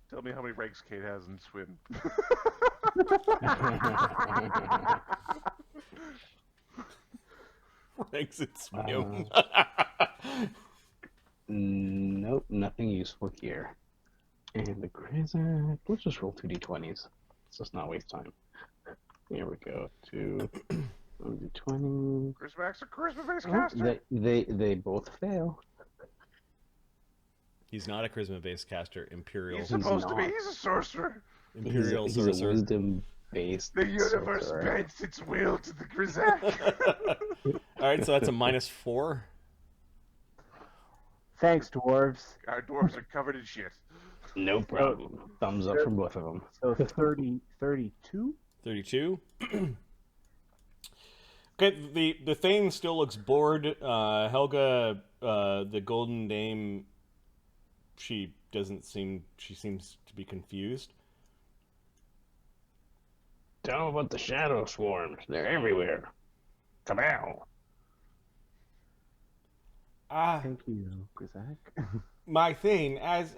Tell me how many ranks Kate has in swim. Ranks it swim. Nope, nothing useful here. And the Grizak. Let's just roll 2d20s. Let's just not waste time. Here we go. 2d20. Charisma's a charisma-based Oh, caster. they both fail. He's not a charisma-based caster. Imperial. He's supposed to be. not. He's a sorcerer. Imperial he's a sorcerer. wisdom-based. The universe sorcerer. bends its will to the Grizak. All right, so that's a -4. Thanks, dwarves. Our dwarves are covered in shit. No problem. Thumbs up from both of them. So 32? 32. Okay, the Thane still looks bored. Helga, the Golden Dame, she seems to be confused. Tell them about the shadow swarms. They're everywhere. Kabow. Thank you, Grizak. My Thane, as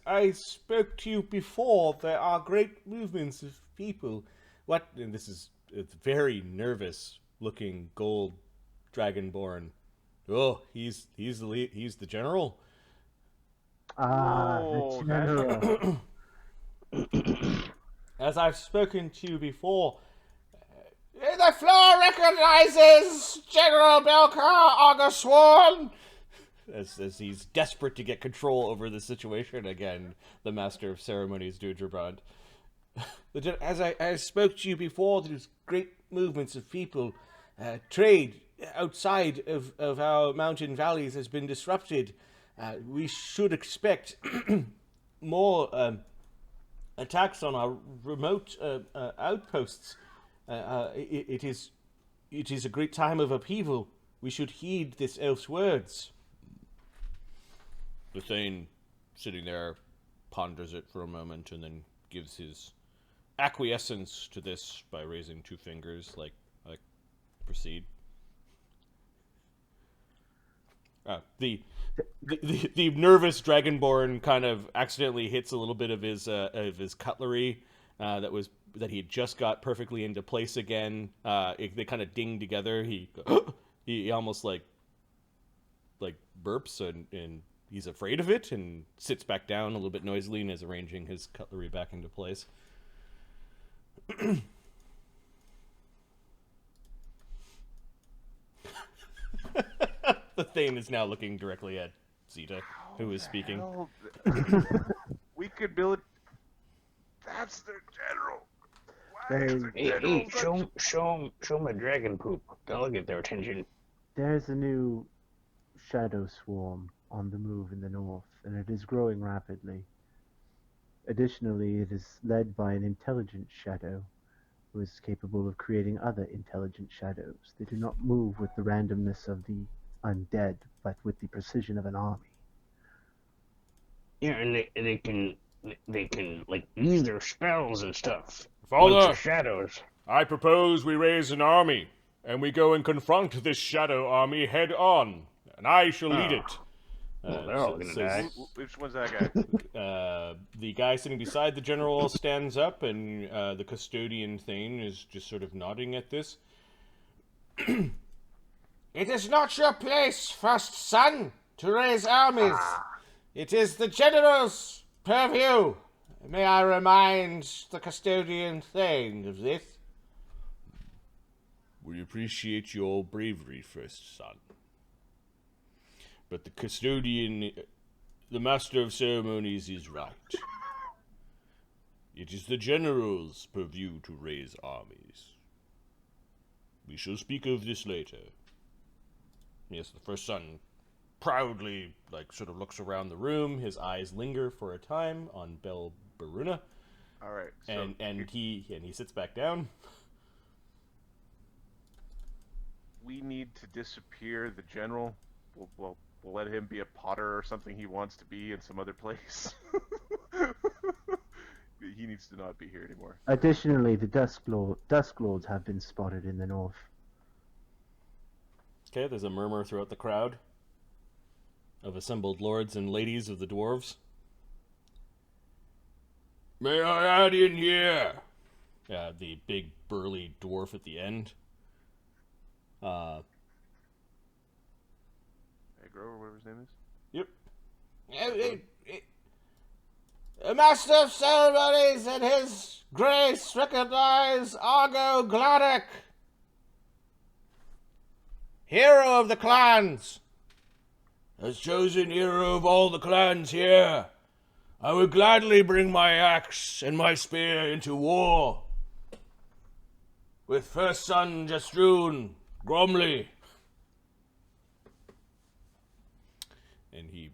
I spoke to you before, there are great movements of people. And this is a very nervous looking gold dragonborn. Oh, he's the general. Oh, the general. As I've spoken to you before, the floor recognizes General Belcar Augustsworn. As he's desperate to get control over the situation again, the Master of Ceremonies, Dudrabrand. As I spoke to you before, there's great movements of people, trade outside of our mountain valleys has been disrupted. We should expect more attacks on our remote outposts. It is a great time of upheaval. We should heed this elf's words. The Thane, sitting there, ponders it for a moment and then gives his acquiescence to this by raising two fingers, like proceed. The nervous dragonborn kind of accidentally hits a little bit of his cutlery that he had just got perfectly into place again. They kind of ding together. He almost like burps and he's afraid of it and sits back down a little bit noisily and is arranging his cutlery back into place. The Thane is now looking directly at Zeta, who is speaking. We could build. That's the general. Why is the Hey, general show my dragon poop. That'll get their attention. There's a new shadow swarm on the move in the north, and it is growing rapidly. Additionally, it is led by an intelligent shadow who is capable of creating other intelligent shadows. They do not move with the randomness of the undead, but with the precision of an army. Yeah, and they can like use their spells and stuff. Father, Shadows. I propose we raise an army, and we go and confront this shadow army head on, and I shall lead it. They're all gonna die. Which one's that guy? The guy sitting beside the general stands up, and the custodian Thane is just sort of nodding at this. It is not your place, first son, to raise armies. It is the general's purview. May I remind the custodian Thane of this? We appreciate your bravery, first son. But the custodian, the master of ceremonies, is right. It is the general's purview to raise armies. We shall speak of this later. Yes, the first son proudly, sort of looks around the room. His eyes linger for a time on Bel Baruna. All right. So and he sits back down. We need to disappear the general. We'll let him be a potter or something he wants to be in some other place. He needs to not be here anymore. Additionally, the Dusk Lords have been spotted in the north. Okay, there's a murmur throughout the crowd of assembled lords and ladies of the dwarves. May I add in here? The big burly dwarf at the end. Hey, Grover, whatever his name is? Yep. The Master of Ceremonies and His Grace recognize Argo Gladdock, hero of the clans. As chosen hero of all the clans here, I would gladly bring my axe and my spear into war with first son Jastroon Gromley. And he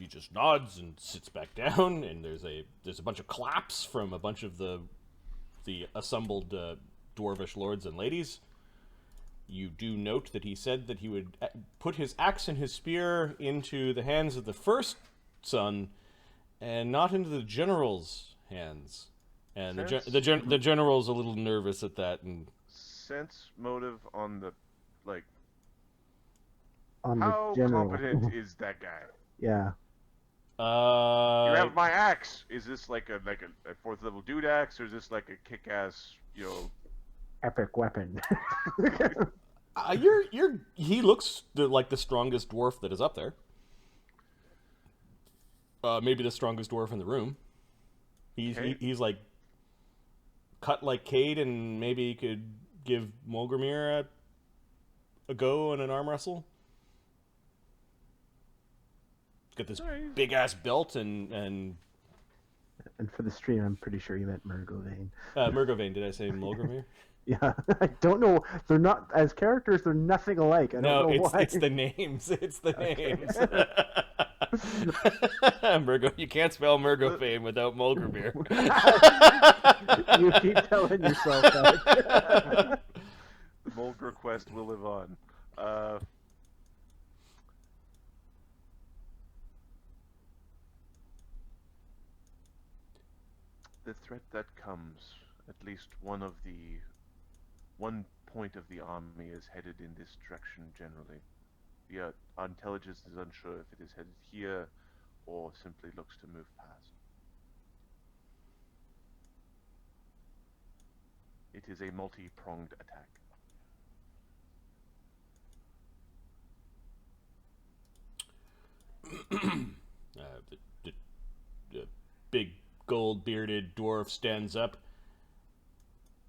just nods and sits back down, and there's a bunch of claps from a bunch of the assembled dwarvish lords and ladies. You do note that he said that he would put his axe and his spear into the hands of the first son, and not into the general's hands. And the general's a little nervous at that. And sense motive on the On how the general. competent is that guy? Yeah. You have my axe. Is this like a fourth level dude axe, or is this like a kick ass, Epic weapon. He looks like the strongest dwarf that is up there. Maybe the strongest dwarf in the room. He's like cut like Cade, and maybe he could give Mulgrimir a go in an arm wrestle. Got this big ass belt and And for the stream, I'm pretty sure you meant Murgovane. Murgovane. Did I say Mulgrimir? Yeah, I don't know. They're not as characters. They're nothing alike. I No, don't know why. it's the names. It's the Okay. names. Murgo, you can't spell Murgofane without Mulgravir. You keep telling yourself that. The Mulgr quest will live on. The threat that comes, at least one point of the army is headed in this direction generally. Our intelligence is unsure if it is headed here or simply looks to move past. It is a multi-pronged attack. The big gold-bearded dwarf stands up.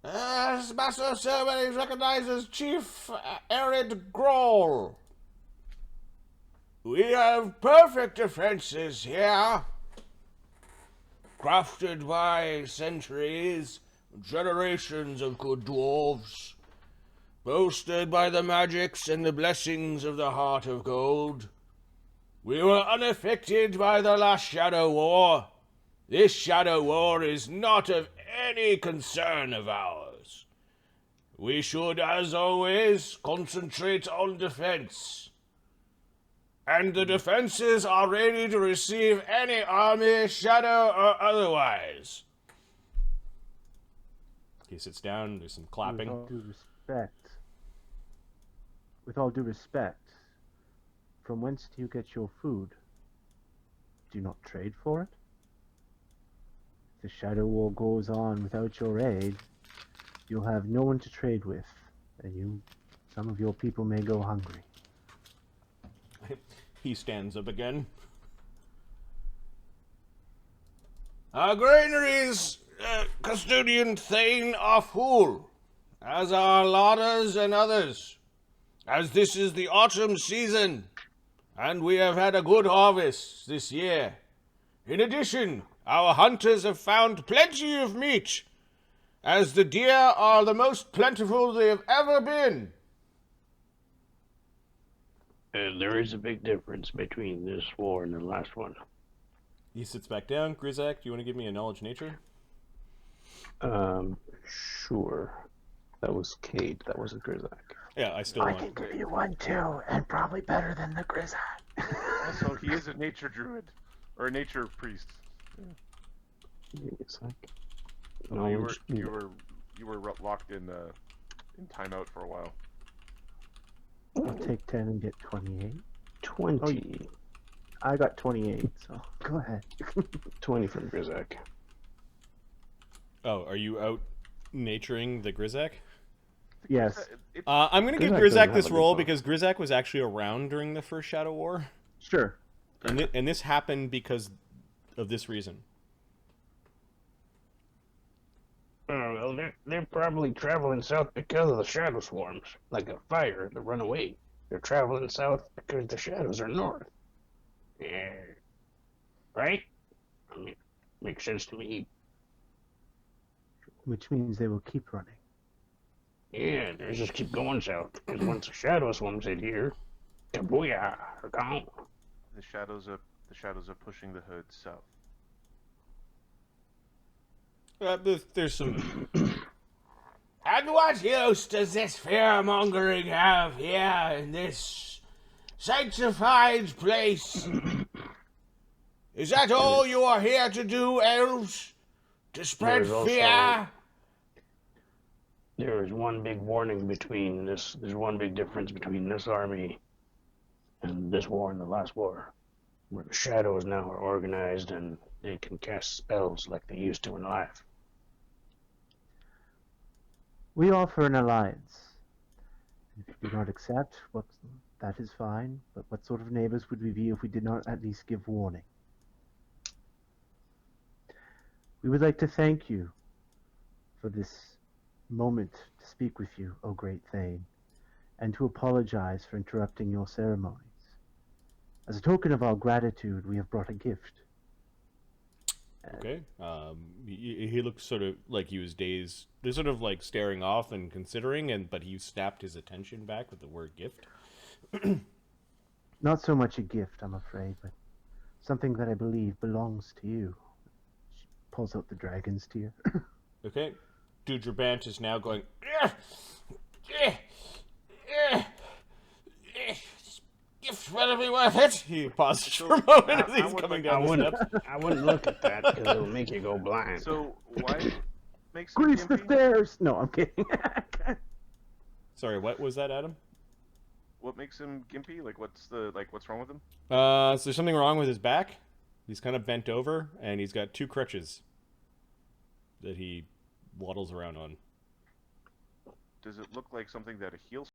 Master Ceremonies recognizes Chief Arid Groll. We have perfect defenses here, crafted by centuries, generations of good dwarves, boasted by the magics and the blessings of the Heart of Gold. We were unaffected by the last Shadow War. This Shadow War is not of any concern of ours. We should, as always, concentrate on defense. And the defenses are ready to receive any army, shadow or otherwise. He sits down, there's some clapping. With all due respect, from whence do you get your food? Do you not trade for it? If the Shadow War goes on without your aid, you'll have no one to trade with, and some of your people may go hungry. He stands up again. Our granaries, custodian Thane are full, as are larders and others, as this is the autumn season, and we have had a good harvest this year. In addition, our hunters have found plenty of meat, as the deer are the most plentiful they have ever been. There is a big difference between this war and the last one. He sits back down. Grizak, do you want to give me a knowledge nature? Sure. That was Kate. That wasn't Grizak. Yeah, I still I want. can give you one too, and probably better than the Grizzly. Also, he is a nature druid or a nature priest. It's like Although you were locked in timeout for a while. I'll take 10 and get 28. 20. I got 28, so go ahead. 20 from Grizak. Oh, are you out naturing the Grizak? Yes. I'm going to give Grizak doesn't Grizak have this a role default. because Grizak was actually around during the first Shadow War. Sure. And this happened because of this reason. Oh, well, they're probably traveling south because of the shadow swarms. Like a fire to run away. They're traveling south because the shadows are north. Yeah. Right? I mean, makes sense to me. Which means they will keep running. Yeah, they just keep going south. Because once the shadow swarms hit here, kabooyah, they're gone. The shadows are pushing the herd south. There's some. And what use does this fear-mongering have here in this sanctified place? Is that all you are here to do, elves? To spread There's also- fear? There is one big warning between this. There's one big difference between this army and this war and the last war, where the shadows now are organized and they can cast spells like they used to in life. We offer an alliance. If you do not accept, that is fine, but what sort of neighbors would we be if we did not at least give warning? We would like to thank you for this moment to speak with you, O great Thane, and to apologize for interrupting your ceremonies. As a token of our gratitude, we have brought a gift. Okay. He looks sort of like he was dazed. They're sort of like staring off and considering, but he snapped his attention back with the word gift. Not so much a gift, I'm afraid, but something that I believe belongs to you. She pulls out the dragon's tear. Okay. Dude, Drabant is now going. "Ugh! Ugh! Ugh! Ugh! Gift better be worth it." He pauses for a moment as he's coming down the steps. I wouldn't look at that because it'll make you go blind. So why makes him Grease the gimpy? stairs! No, I'm kidding. Sorry, what was that, Adam? What makes him gimpy? Like what's wrong with him? So there's something wrong with his back. He's kind of bent over, and he's got 2 crutches that he waddles around on. Does it look like something that a heel